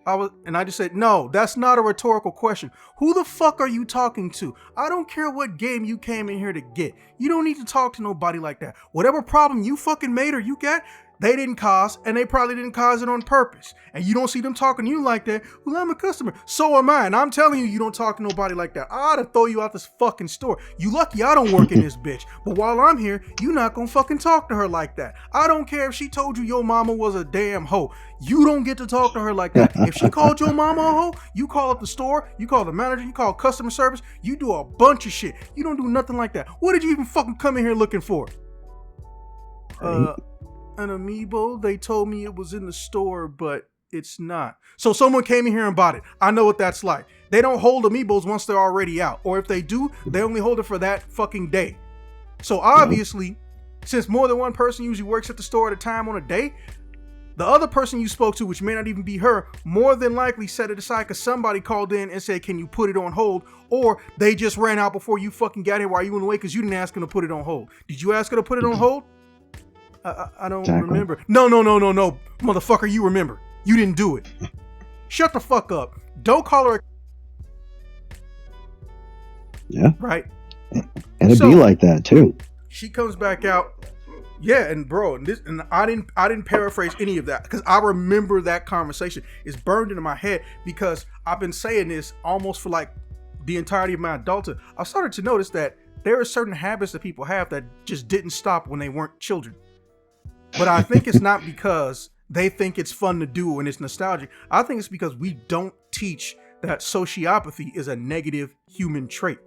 I just said, no, that's not a rhetorical question. Who the fuck are you talking to? I don't care what game you came in here to get. You don't need to talk to nobody like that. Whatever problem you fucking made or you got, they didn't cause, and they probably didn't cause it on purpose. And you don't see them talking to you like that. Well, I'm a customer. So am I. And I'm telling you, you don't talk to nobody like that. I ought to throw you out this fucking store. You lucky I don't work in this bitch. But while I'm here, you not gonna fucking talk to her like that. I don't care if she told you your mama was a damn hoe. You don't get to talk to her like that. If she called your mama a hoe, you call up the store, you call the manager, you call customer service, you do a bunch of shit. You don't do nothing like that. What did you even fucking come in here looking for? An amiibo. They told me it was in the store, but it's not. So someone came in here and bought it. I know what that's like. They don't hold amiibos once they're already out. Or if they do, they only hold it for that fucking day. So obviously, since more than one person usually works at the store at a time on a day, the other person you spoke to, which may not even be her, more than likely set it aside because somebody called in and said, can you put it on hold? Or they just ran out before you fucking got here while you went away because you didn't ask them to put it on hold. Did you ask her to put it on hold? I don't Exactly. remember. No, motherfucker, you remember. You didn't do it. Shut the fuck up. Don't call her. Yeah. Right. And it'd be like that too. She comes back out. Yeah, and bro, and I didn't paraphrase any of that because I remember that conversation. It's burned into my head because I've been saying this almost for like the entirety of my adulthood. I started to notice that there are certain habits that people have that just didn't stop when they weren't children. But I think it's not because they think it's fun to do and it's nostalgic. I think it's because we don't teach that sociopathy is a negative human trait.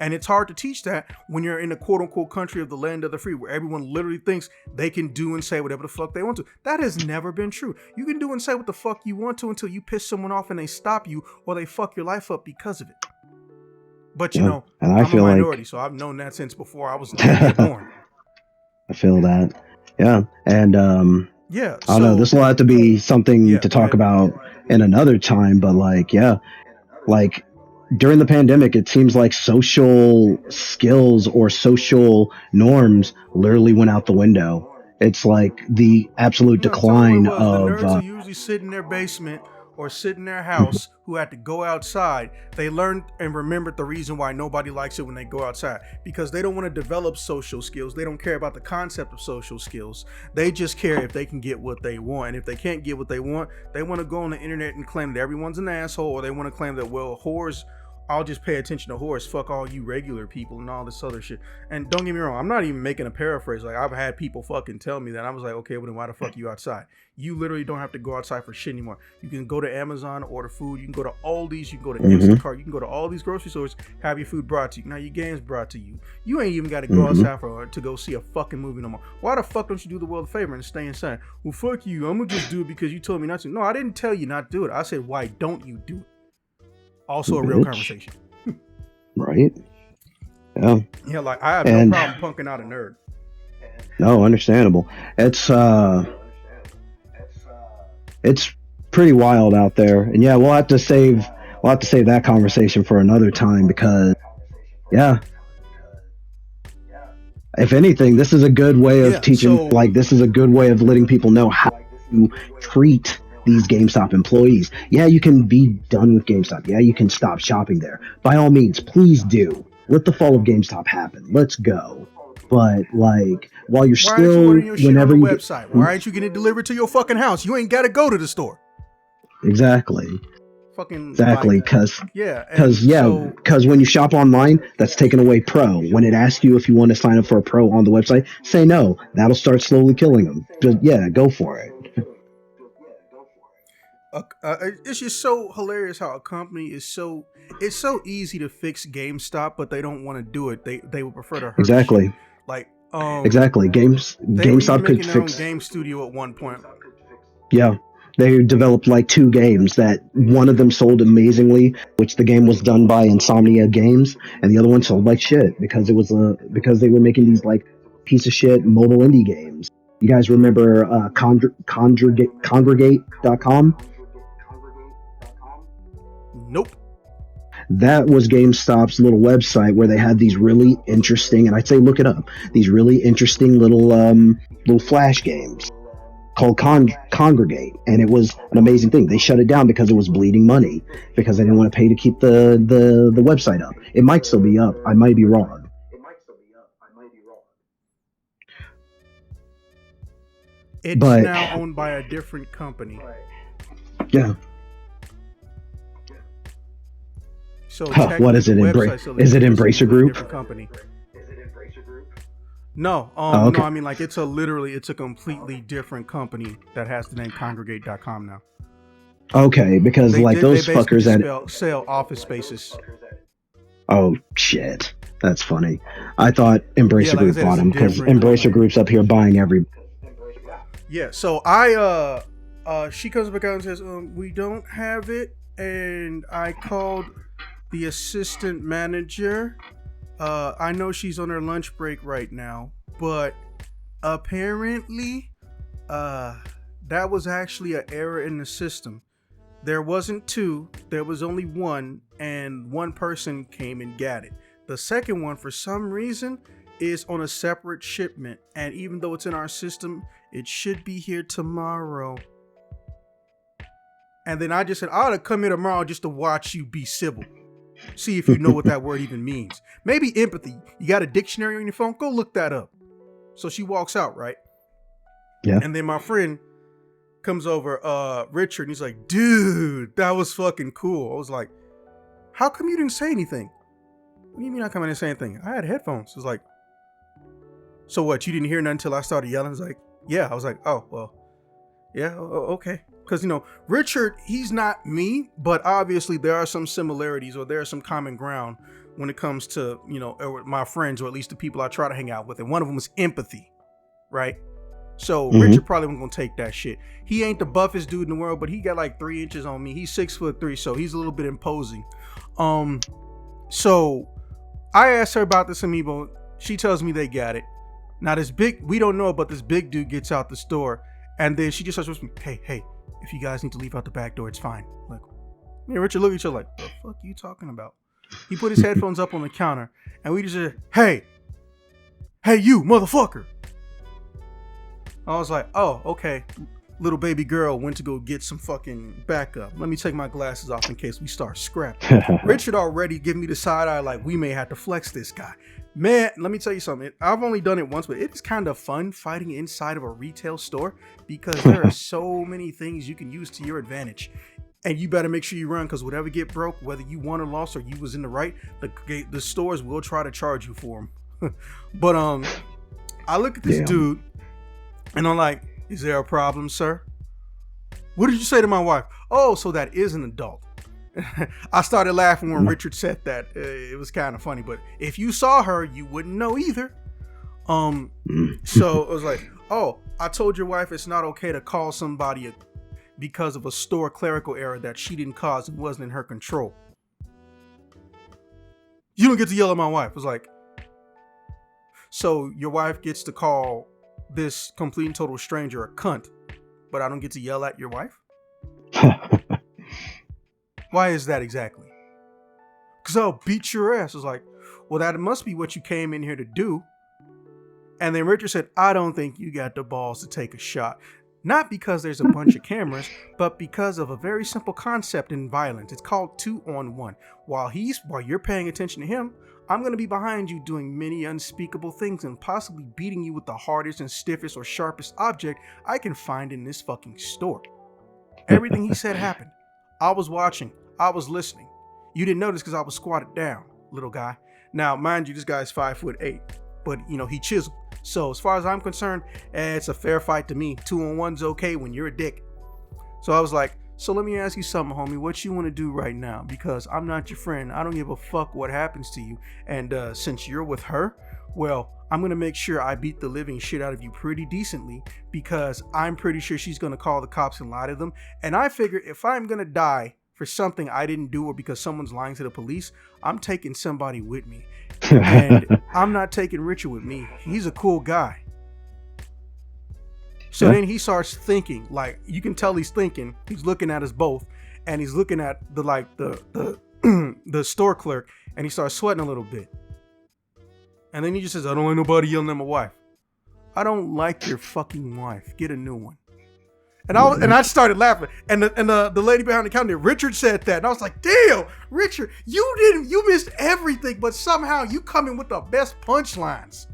And it's hard to teach that when you're in the quote unquote country of the land of the free, where everyone literally thinks they can do and say whatever the fuck they want to. That has never been true. You can do and say what the fuck you want to until you piss someone off and they stop you or they fuck your life up because of it. But you know, and I I'm feel a minority, like so I've known that since before I was born. I feel that. Yeah. And Yeah. I don't know, this will have to be something to talk ahead. about in another time, but like, yeah, like during the pandemic, it seems like social skills or social norms literally went out the window. It's like the absolute No, tell me what it decline was. The of nerds who usually sit in their basement or sit in their house who had to go outside, they learned and remembered the reason why nobody likes it when they go outside. Because they don't want to develop social skills. They don't care about the concept of social skills. They just care if they can get what they want. And if they can't get what they want to go on the internet and claim that everyone's an asshole, or they want to claim that, well, whores, I'll just pay attention to whores, fuck all you regular people and all this other shit. And don't get me wrong, I'm not even making a paraphrase. Like, I've had people fucking tell me that. I was like, okay, well then why the fuck you outside? You literally don't have to go outside for shit anymore. You can go to Amazon, order food. You can go to Aldi's. You can go to Instacart. You can go to all these grocery stores, have your food brought to you. Now your game's brought to you. You ain't even got to go outside to go see a fucking movie no more. Why the fuck don't you do the world a favor and stay inside? Well, fuck you. I'm gonna just do it because you told me not to. No, I didn't tell you not to do it. I said, why don't you do it? Also a real conversation. Right? Yeah. Yeah, like I have no problem punking out a nerd. No, understandable. It's pretty wild out there. And yeah, we'll have to save that conversation for another time because yeah. If anything, this is a good way of teaching, this is a good way of letting people know how to treat these GameStop employees. Yeah, you can be done with GameStop. Yeah, you can stop shopping there. By all means, please do. Let the fall of GameStop happen. Let's go. But like, while you're why aren't you ordering your shit on the website? Why aren't you getting it delivered to your fucking house? You ain't got to go to the store. Exactly. Fucking exactly, because because when you shop online, that's taking away pro. When it asks you if you want to sign up for a pro on the website, say no. That'll start slowly killing them. Just go for it. It's just so hilarious how a company is it's so easy to fix GameStop, but they don't want to do it. They would prefer to hurt exactly. shit. Like exactly. GameStop could fix their own game studio at one point. Yeah. They developed like 2 games that one of them sold amazingly, which the game was done by Insomnia Games, and the other one sold like shit because it was because they were making these like piece of shit mobile indie games. You guys remember Congregate.com? Nope. That was GameStop's little website where they had these really interesting, and I'd say look it up, these really interesting little flash games called Congregate, and it was an amazing thing. They shut it down because it was bleeding money because they didn't want to pay to keep the website up. It might still be up. I might be wrong. It's now owned by a different company. Yeah. So what is it? Is it Embracer Group? Company. No, okay. No, I mean like it's a completely different company that has the name Congregate.com now. Okay, because those fuckers that sell office spaces. Oh shit, that's funny. I thought Embracer Group bought them because Embracer Group's up here buying every. Yeah, so she comes back out and says, we don't have it, and I called the assistant manager. I know she's on her lunch break right now, but apparently that was actually an error in the system. There wasn't 2, there was only 1, and 1 person came and got it. The second one, for some reason, is on a separate shipment, and even though it's in our system, it should be here tomorrow. And then I just said, I ought to come here tomorrow just to watch you be civil. See if you know what that word even means. Maybe empathy. You got a dictionary on your phone? Go look that up. So she walks out, right? Yeah. And then my friend comes over, Richard, and he's like, dude, that was fucking cool. I was like, how come you didn't say anything? What do you mean how come I didn't say anything? I had headphones. It was like, so what? You didn't hear nothing until I started yelling? I was like, yeah. I was like, oh, well, yeah, okay. Because, you know, Richard, he's not me, but obviously there are some similarities or there are some common ground when it comes to, you know, my friends, or at least the people I try to hang out with. And one of them is empathy, right? So Richard probably wasn't going to take that shit. He ain't the buffest dude in the world, but he got like 3 inches on me. He's 6'3", so he's a little bit imposing. So I asked her about this amiibo. She tells me they got it. Now this big, we don't know, but this big dude gets out the store, and then she just starts whispering, hey, if you guys need to leave out the back door, it's fine. Like, me and Richard look at each other like, what the fuck are you talking about? He put his headphones up on the counter, and we just said, hey, you motherfucker. I was like, oh, okay. Little baby girl went to go get some fucking backup. Let me take my glasses off in case we start scrapping. Richard already gave me the side eye like we may have to flex this guy. Man, let me tell you something. I've only done it once, but it is kind of fun fighting inside of a retail store because there are so many things you can use to your advantage. And you better make sure you run, because whatever get broke, whether you won or lost or you was in the right, the stores will try to charge you for them. But I look at this dude and I'm like, is there a problem, sir? What did you say to my wife? Oh, so that is an adult. I started laughing when Richard said that. It was kind of funny, but if you saw her, you wouldn't know either. So it was like, oh, I told your wife it's not okay to call somebody because of a store clerical error that she didn't cause and wasn't in her control. You don't get to yell at my wife. It was like, so your wife gets to call this complete and total stranger a cunt, but I don't get to yell at your wife? Why is that exactly? Because I'll beat your ass. It's like, well, that must be what you came in here to do. And then Richard said, I don't think you got the balls to take a shot. Not because there's a bunch of cameras, but because of a very simple concept in violence. It's called 2-on-1. While you're paying attention to him, I'm going to be behind you doing many unspeakable things and possibly beating you with the hardest and stiffest or sharpest object I can find in this fucking store. Everything he said happened. I was watching. I was listening. You didn't notice because I was squatted down, little guy. Now, mind you, this guy's 5'8", but you know, he chiseled. So as far as I'm concerned, it's a fair fight to me. 2-on-1's okay when you're a dick. So I was like, so let me ask you something, homie. What you want to do right now? Because I'm not your friend. I don't give a fuck what happens to you. And since you're with her, well, I'm going to make sure I beat the living shit out of you pretty decently, because I'm pretty sure she's going to call the cops and lie to them. And I figure if I'm going to die for something I didn't do or because someone's lying to the police, I'm taking somebody with me. And I'm not taking Richard with me. He's a cool guy. So then he starts thinking, like, you can tell he's thinking. He's looking at us both, and he's looking at the the store clerk, and he starts sweating a little bit. And then he just says, I don't like nobody yelling at my wife. I don't like your fucking wife. Get a new one. And I started laughing. And the lady behind the counter, Richard, said that. And I was like, damn, Richard, you missed everything, but somehow you come in with the best punchlines.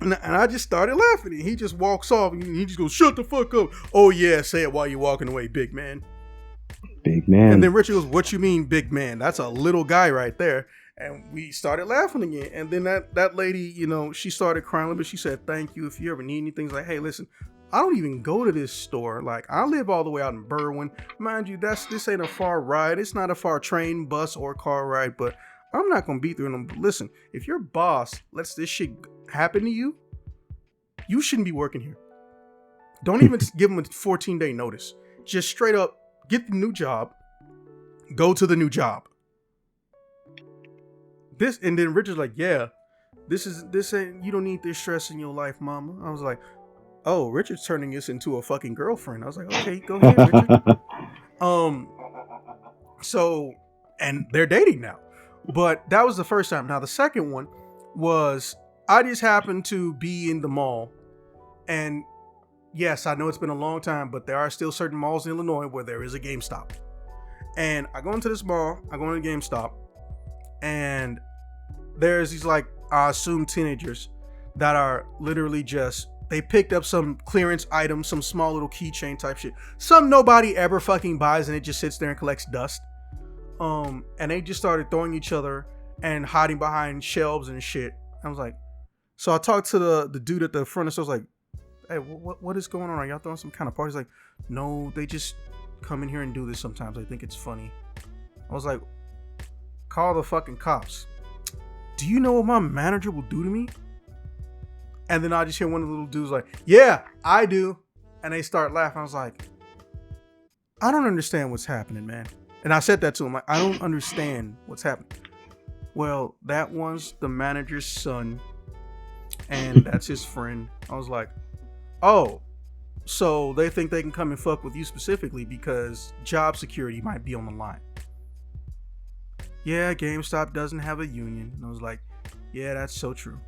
And I just started laughing. And he just walks off and he just goes, shut the fuck up. Oh yeah, say it while you're walking away, big man. Big man. And then Richard goes, what you mean, big man? That's a little guy right there. And we started laughing again. And then that lady, you know, she started crying, but she said, thank you. If you ever need anything, like, hey, listen, I don't even go to this store. Like, I live all the way out in Berwyn. Mind you, this ain't a far ride. It's not a far train, bus, or car ride, but I'm not going to be through them. But listen, if your boss lets this shit happen to you, you shouldn't be working here. Don't even give them a 14-day notice. Just straight up get the new job. Go to the new job. And then Richard's like, yeah, this ain't, you don't need this stress in your life, mama. I was like, oh, Richard's turning this into a fucking girlfriend. I was like, okay, go ahead, Richard. So, and they're dating now. But that was the first time. Now the second one was I just happened to be in the mall, and yes, I know it's been a long time, but there are still certain malls in Illinois where there is a GameStop. And I go into this mall, I go into GameStop, and there's these, like, I assume teenagers that are literally just, they picked up some clearance item, some small little keychain type shit. Some nobody ever fucking buys, and it just sits there and collects dust. And they just started throwing each other and hiding behind shelves and shit. I was like, so I talked to the dude at the front of the store. I was like, hey, what is going on? Are y'all throwing some kind of party? He's like, no, they just come in here and do this sometimes. I think it's funny. I was like, call the fucking cops. Do you know what my manager will do to me? And then I just hear one of the little dudes like, yeah, I do. And they start laughing. I was like, I don't understand what's happening, man. And I said that to him. Like, I don't understand what's happening. Well, that was the manager's son. And that's his friend. I was like, oh, so they think they can come and fuck with you specifically because job security might be on the line. Yeah, GameStop doesn't have a union. And I was like, yeah, that's so true.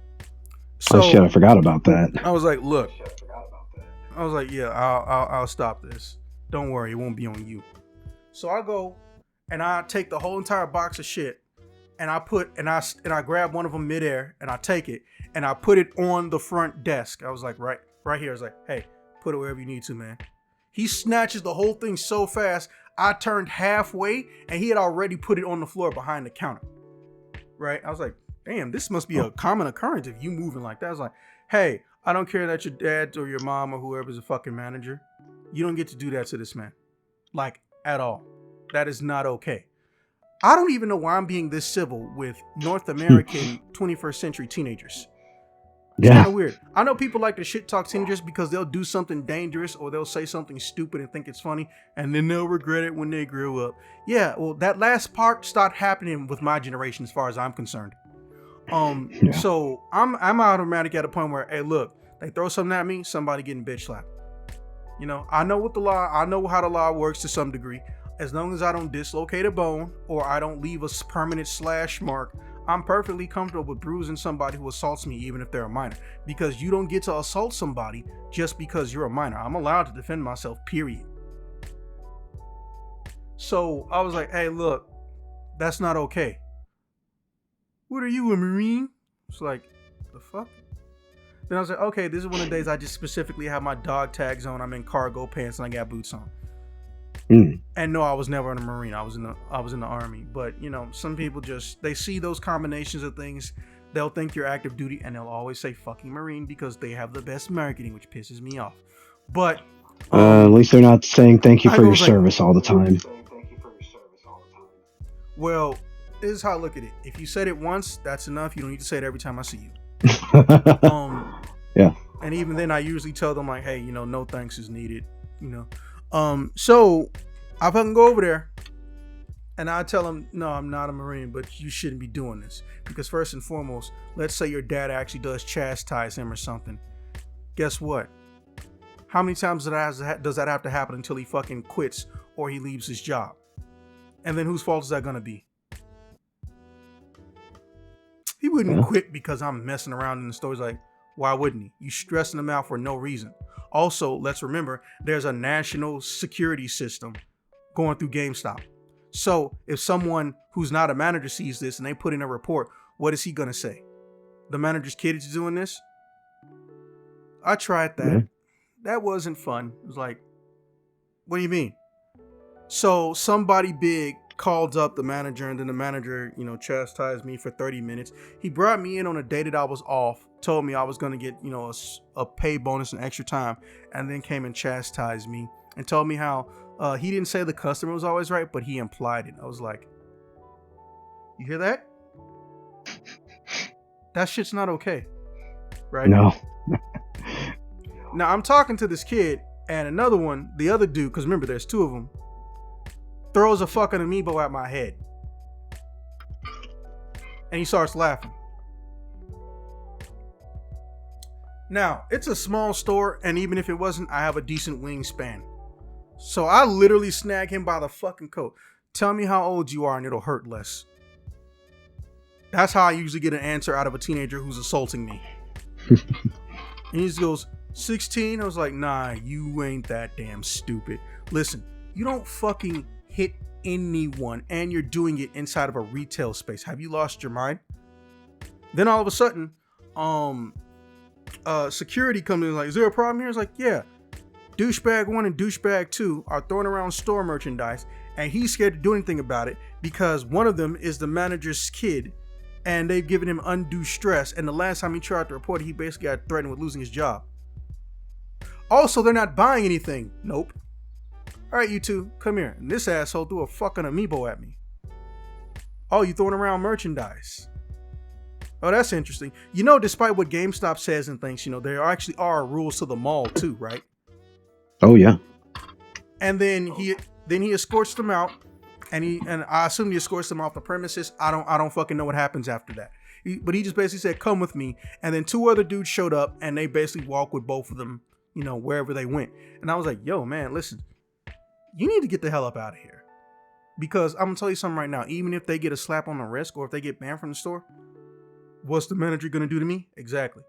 So, oh shit, I forgot about that. I was like, look. I was like, yeah, I'll stop this. Don't worry, it won't be on you. So I go and I take the whole entire box of shit and I grab one of them midair and I take it and I put it on the front desk. I was like, right here. I was like, hey, put it wherever you need to, man. He snatches the whole thing so fast, I turned halfway and he had already put it on the floor behind the counter. Right? I was like, damn, this must be a common occurrence if you moving like that. I was like, hey, I don't care that your dad or your mom or whoever's a fucking manager. You don't get to do that to this man. Like, at all. That is not okay. I don't even know why I'm being this civil with North American 21st century teenagers. It's kind of weird. I know people like to shit talk teenagers because they'll do something dangerous or they'll say something stupid and think it's funny and then they'll regret it when they grow up. Yeah, well, that last part stopped happening with my generation as far as I'm concerned. So I'm automatic at a point where, hey, look, they throw something at me, somebody getting bitch slapped. You know, I know how the law works to some degree. As long as I don't dislocate a bone or I don't leave a permanent slash mark, I'm perfectly comfortable with bruising somebody who assaults me, even if they're a minor. Because you don't get to assault somebody just because you're a minor. I'm allowed to defend myself, period. So I was like, hey, look, that's not okay. What are you, a Marine? It's like, the fuck? Then I was like, okay, this is one of the days I just specifically have my dog tags on. I'm in cargo pants and I got boots on. And no, I was never in a Marine. I was in the Army. But, you know, some people they see those combinations of things. They'll think you're active duty and they'll always say fucking Marine because they have the best marketing, which pisses me off. But at least they're not saying thank you for your service all the time. Well, this is how I look at it. If you said it once, that's enough. You don't need to say it every time I see you. Yeah. And even then, I usually tell them like, hey, you know, no thanks is needed. You know. So I fucking go over there and I tell him, no, I'm not a Marine, but you shouldn't be doing this. Because first and foremost, let's say your dad actually does chastise him or something. Guess what? How many times does that have to happen until he fucking quits or he leaves his job? And then whose fault is that going to be? He wouldn't quit because I'm messing around in the stores. Like, why wouldn't he? You stressing him out for no reason. Also, let's remember, there's a national security system going through GameStop. So if someone who's not a manager sees this and they put in a report, what is he going to say? The manager's kid is doing this? I tried that. Yeah. That wasn't fun. It was like, what do you mean? So somebody big called up the manager and then the manager, you know, chastised me for 30 minutes. He brought me in on a day that I was off, told me I was going to get, you know, a pay bonus and extra time, and then came and chastised me and told me how he didn't say the customer was always right, but he implied it. I was like, you hear that? That shit's not okay. Right? No. Now I'm talking to this kid and another one, the other dude, because remember there's two of them, throws a fucking amiibo at my head. And he starts laughing. Now, it's a small store, and even if it wasn't, I have a decent wingspan. So I literally snag him by the fucking coat. Tell me how old you are and it'll hurt less. That's how I usually get an answer out of a teenager who's assaulting me. And he just goes, 16? I was like, nah, you ain't that damn stupid. Listen, you don't fucking hit anyone, and you're doing it inside of a retail space. Have you lost your mind? Then all of a sudden, security comes in and is like, is there a problem here? It's like, yeah. Douchebag 1 and douchebag 2 are throwing around store merchandise, and he's scared to do anything about it because one of them is the manager's kid, and they've given him undue stress, and the last time he tried to report it, he basically got threatened with losing his job. Also, they're not buying anything. Nope. All right, you two, come here. And this asshole threw a fucking amiibo at me. Oh, you throwing around merchandise. Oh, that's interesting. You know, despite what GameStop says and thinks, you know, there actually are rules to the mall too, right? Oh yeah. And then he escorts them out, and I assume he escorts them off the premises. I don't fucking know what happens after that. But he just basically said, "Come with me." And then 2 other dudes showed up, and they basically walked with both of them, you know, wherever they went. And I was like, "Yo, man, listen, you need to get the hell up out of here." Because I'm gonna tell you something right now. Even if they get a slap on the wrist or if they get banned from the store, what's the manager gonna do to me? Exactly.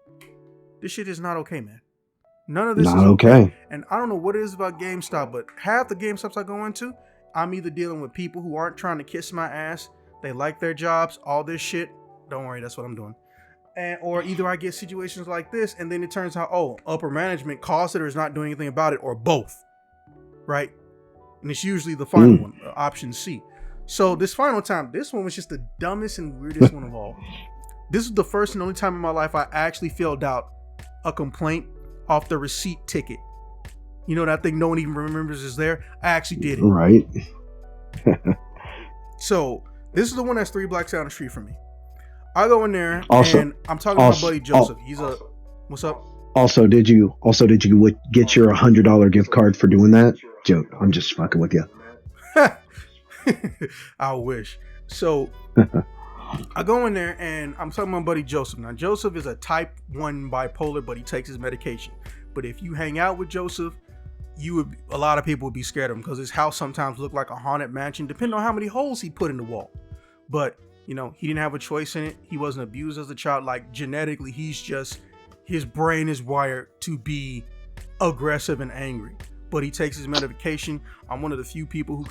This shit is not okay, man. None of this is okay. And I don't know what it is about GameStop, but half the GameStops I go into, I'm either dealing with people who aren't trying to kiss my ass. They like their jobs, all this shit. Don't worry, that's what I'm doing. Or either I get situations like this, and then it turns out, oh, upper management caused it or is not doing anything about it, or both, right? And it's usually the final one, option C. So this final time, this one was just the dumbest and weirdest one of all. This is the first and only time in my life I actually filled out a complaint off the receipt ticket. You know that thing no one even remembers is there? I actually did it. Right. So this is the one that's 3 blocks down the street from me. I go in there and I'm talking to my buddy Joseph. What's up? Also, did you get your $100 gift card for doing that? Joke. I'm just fucking with you. I wish. So I go in there and I'm talking to my buddy Joseph. Now Joseph is a type 1 bipolar, but he takes his medication. But if you hang out with Joseph, a lot of people would be scared of him because his house sometimes looked like a haunted mansion, depending on how many holes he put in the wall. But you know, he didn't have a choice in it. He wasn't abused as a child. Like genetically, his brain is wired to be aggressive and angry. But he takes his medication. I'm one of the few people who he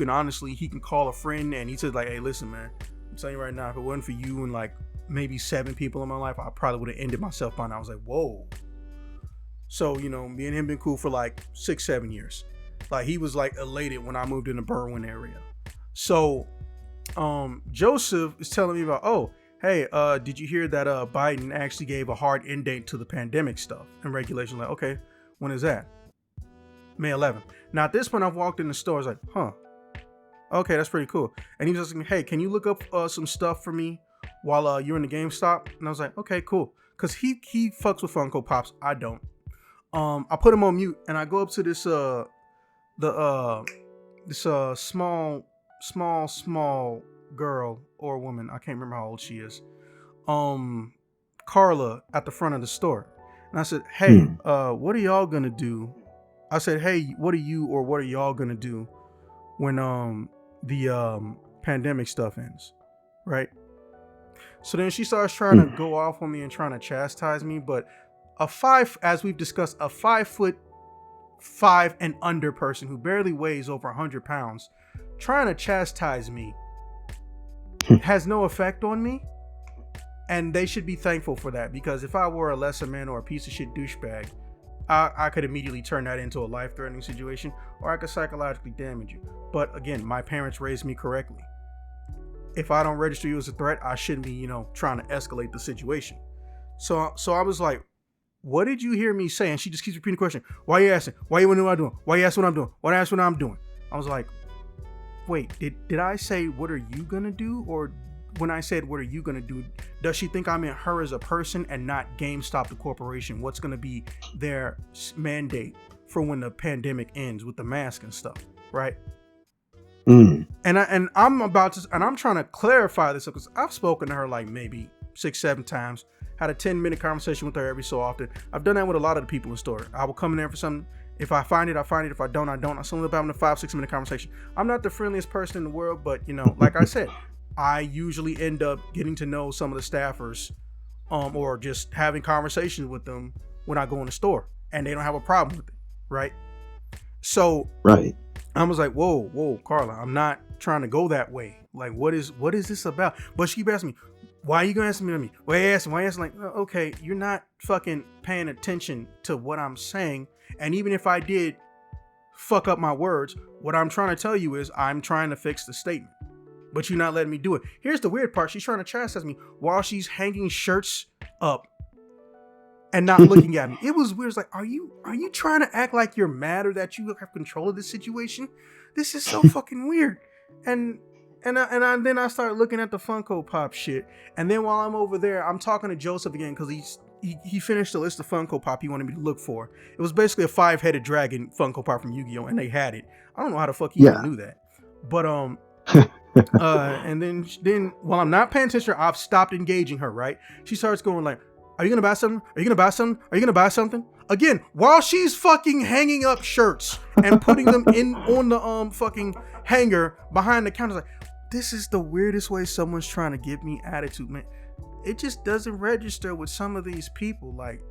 can call a friend and he says like, hey, listen, man, I'm telling you right now, if it wasn't for you and like maybe 7 people in my life, I probably would have ended myself by now. I was like, whoa. So, you know, me and him been cool for like 6-7 years. Like he was like elated when I moved in the Berwyn area. So Joseph is telling me about, oh, hey, did you hear that Biden actually gave a hard end date to the pandemic stuff and regulation? Like, okay, when is that? May 11th. Now at this point I've walked in the store. I was like, huh, okay, that's pretty cool. And he was asking me, hey, can you look up some stuff for me while you're in the GameStop? And I was like, okay, cool. Cause he fucks with Funko Pops. I don't. I put him on mute and I go up to this small girl or woman. I can't remember how old she is. Carla at the front of the store. And I said, hey, what are y'all gonna do? I said, hey, what are y'all gonna do when the pandemic stuff ends? Right? So then she starts trying to go off on me and trying to chastise me, but as we've discussed, a 5'5" and under person who barely weighs over 100 pounds trying to chastise me has no effect on me. And they should be thankful for that, because if I were a lesser man or a piece of shit douchebag, I could immediately turn that into a life-threatening situation, or I could psychologically damage you. But again, my parents raised me correctly. If I don't register you as a threat, I shouldn't be, trying to escalate the situation. So I was like, what did you hear me say? And she just keeps repeating the question. Why are you asking? Why you want to know what I'm doing? Why you ask what I'm doing? Why ask what I'm doing? I was like, wait, did I say, what are you going to do? Or when I said, what are you going to do? Does she think I meant her as a person and not GameStop, the corporation? What's going to be their mandate for when the pandemic ends with the mask and stuff, right? And I'm trying to clarify this because I've spoken to her like maybe 6-7 times. Had a 10-minute conversation with her every so often. I've done that with a lot of the people in store. I will come in there for something. If I find it, I find it. If I don't, I don't. I still end up having a 5-6 minute conversation. I'm not the friendliest person in the world, but like I said, I usually end up getting to know some of the staffers, or just having conversations with them when I go in the store, and they don't have a problem with it, right? So Right. I was like, whoa, Carla, I'm not trying to go that way. Like, what is this about? But she keep asking me, why are you gonna ask me? Why you asking? Like, okay, you're not fucking paying attention to what I'm saying. And even if I did fuck up my words, what I'm trying to tell you is I'm trying to fix the statement, but you're not letting me do it. Here's the weird part. She's trying to chastise me while she's hanging shirts up and not looking at me. It was weird. It's like, are you trying to act like you're mad or that you have control of this situation? This is so fucking weird. And then I started looking at the Funko Pop shit. And then while I'm over there, I'm talking to Joseph again because he finished the list of Funko Pop he wanted me to look for. It was basically a 5-headed dragon Funko Pop from Yu-Gi-Oh! And they had it. I don't know how the fuck he even knew that. But and then while I'm not paying attention, I've stopped engaging her, right? She starts going like, are you gonna buy something? Are you gonna buy something? Are you gonna buy something? Again, while she's fucking hanging up shirts and putting them on the fucking hanger behind the counter. Like, this is the weirdest way someone's trying to give me attitude, man. It just doesn't register with some of these people. Like,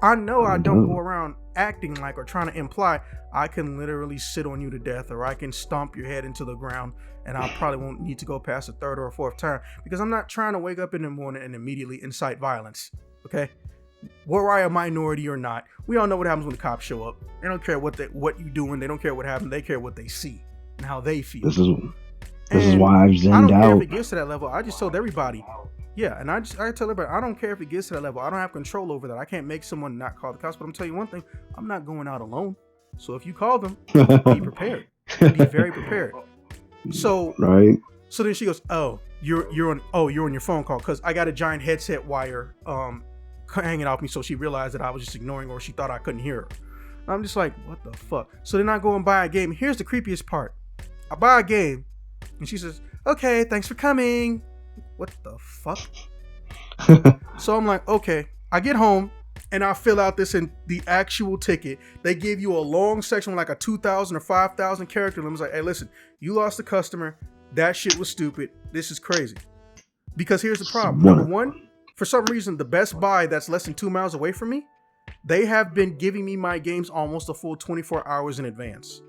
I know I don't go around acting like or trying to imply I can literally sit on you to death, or I can stomp your head into the ground, and I probably won't need to go past a third or a fourth time, because I'm not trying to wake up in the morning and immediately incite violence. Okay, were I a minority or not, we all know what happens when the cops show up. They don't care what you're doing. They don't care what happened. They care what they see and how they feel. This is why I've zenned out. I don't care if it gets to that level. I just told everybody. Yeah, and I tell everybody, I don't care if it gets to that level. I don't have control over that. I can't make someone not call the cops. But I'm telling you one thing, I'm not going out alone. So if you call them, be prepared. Be very prepared. So right. So then she goes, "Oh, you're on your phone call," because I got a giant headset wire hanging off me. So she realized that I was just ignoring her, or she thought I couldn't hear her. I'm just like, what the fuck? So then I go and buy a game. Here's the creepiest part. I buy a game, and she says, "Okay, thanks for coming." What the fuck? So I'm like, okay. I get home and I fill out the actual ticket. They give you a long section with like a 2,000 or 5,000 character limit. Like, hey, listen, you lost a customer. That shit was stupid. This is crazy. Because here's the problem. Number one, for some reason, the Best Buy that's less than 2 miles away from me, they have been giving me my games almost a full 24 hours in advance.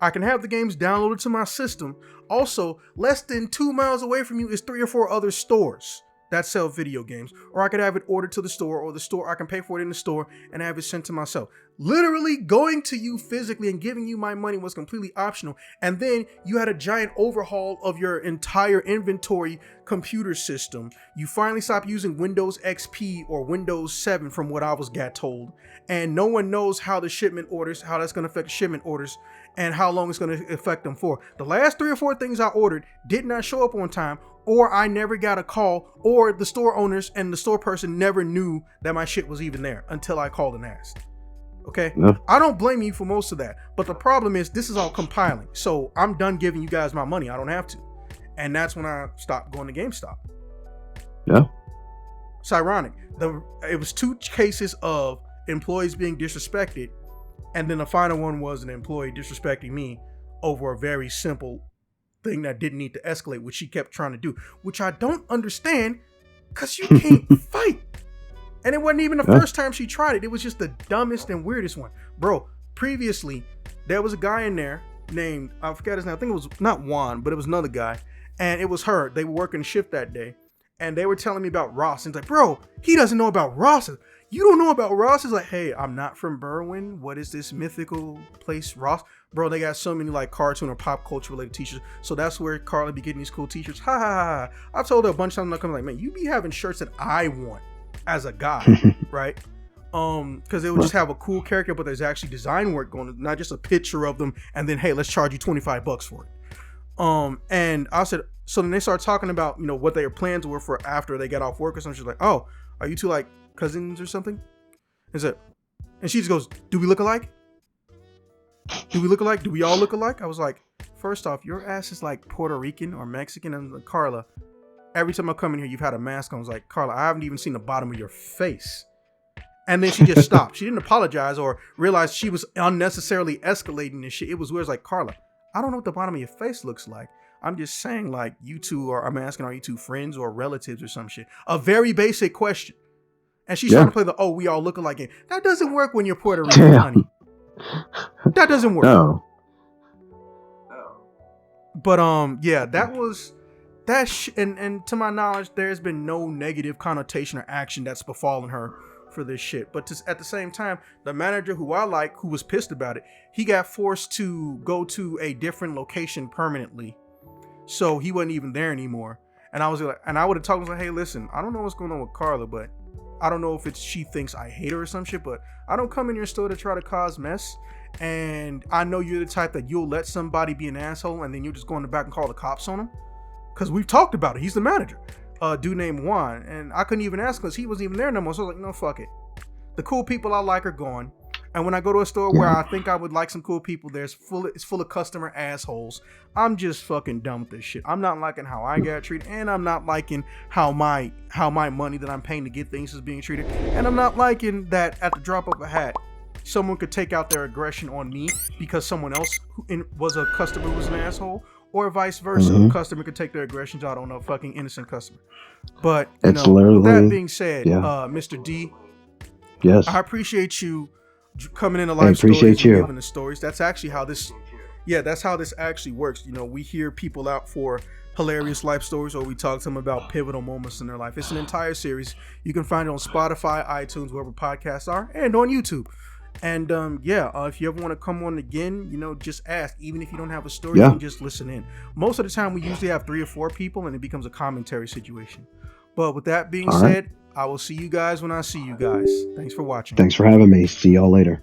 I can have the games downloaded to my system. Also, less than 2 miles away from you is 3 or 4 other stores that sell video games. Or I could have it ordered to the store, or the store, I can pay for it in the store and have it sent to myself. Literally going to you physically and giving you my money was completely optional. And then you had a giant overhaul of your entire inventory computer system. You finally stopped using Windows XP or Windows 7 from what I was told. And no one knows how the shipment orders, how that's going to affect shipment orders, and how long it's going to affect them for. The last 3 or 4 things I ordered did not show up on time, or I never got a call, or the store owners and the store person never knew that my shit was even there until I called and asked. Okay? Yeah. I don't blame you for most of that, but the problem is this is all compiling. So I'm done giving you guys my money. I don't have to. And that's when I stopped going to GameStop. Yeah. It's ironic. It was 2 cases of employees being disrespected, and then the final one was an employee disrespecting me over a very simple thing that didn't need to escalate, which she kept trying to do, which I don't understand, because you can't fight. And it wasn't even the first time she tried it. It was just the dumbest and weirdest one. Bro, previously, there was a guy in there named, I forgot his name, I think it was not Juan, but it was another guy, and it was her. They were working shift that day, and they were telling me about Ross, and it's like, bro, he doesn't know about Ross. You don't know about Ross? It's like, hey, I'm not from Berwyn. What is this mythical place, Ross? Bro, they got so many like cartoon or pop culture related t-shirts. So that's where Carly be getting these cool t-shirts. Ha ha ha. I told her a bunch of times, I'm like, man, you be having shirts that I want as a guy, right? Because it would just have a cool character, but there's actually design work going on, not just a picture of them and then, hey, let's charge you $25 for it. And I said, so then they started talking about, what their plans were for after they got off work or something. She's like, oh, are you two like cousins or something? And she just goes, do we look alike? Do we look alike? Do we all look alike? I was like, first off, your ass is like Puerto Rican or Mexican. And like, Carla, every time I come in here, you've had a mask on. I was like, Carla, I haven't even seen the bottom of your face. And then she just stopped. She didn't apologize or realize she was unnecessarily escalating this shit. It was weird. It's like, Carla, I don't know what the bottom of your face looks like. I'm just saying, like, you two are, I'm asking, are you two friends or relatives or some shit? A very basic question. And she's trying to play the, oh, we all look alike game. That doesn't work when you're Puerto Rican, honey. That doesn't work. No. But, yeah, that was, and to my knowledge, there's been no negative connotation or action that's befallen her for this shit. But at the same time, the manager who I like, who was pissed about it, he got forced to go to a different location permanently. So he wasn't even there anymore. And I was like, and I would have talked to him, like, hey, listen, I don't know what's going on with Carla, but I don't know if it's she thinks I hate her or some shit, but I don't come in your store to try to cause mess. And I know you're the type that you'll let somebody be an asshole and then you'll just go in the back and call the cops on him. Because we've talked about it. He's the manager. Dude named Juan. And I couldn't even ask because he wasn't even there no more. So I was like, no, fuck it. The cool people I like are gone. And when I go to a store where I think I would like some cool people, it's full of customer assholes. I'm just fucking done with this shit. I'm not liking how I got treated, and I'm not liking how my money that I'm paying to get things is being treated. And I'm not liking that at the drop of a hat, someone could take out their aggression on me because someone else was a customer who was an asshole, or vice versa. A customer could take their aggressions out on a fucking innocent customer. But with that being said, Mr. D, yes, I appreciate you coming in the live stories and giving the stories. That's actually how this actually works. You know, we hear people out for hilarious life stories, or we talk to them about pivotal moments in their life. It's an entire series. You can find it on Spotify, iTunes, wherever podcasts are, and on YouTube. And if you ever want to come on again, you know, just ask. Even if you don't have a story, you can just listen in. Most of the time, we usually have 3 or 4 people, and it becomes a commentary situation. But with that being said, I will see you guys when I see you guys. Thanks for watching. Thanks for having me. See y'all later.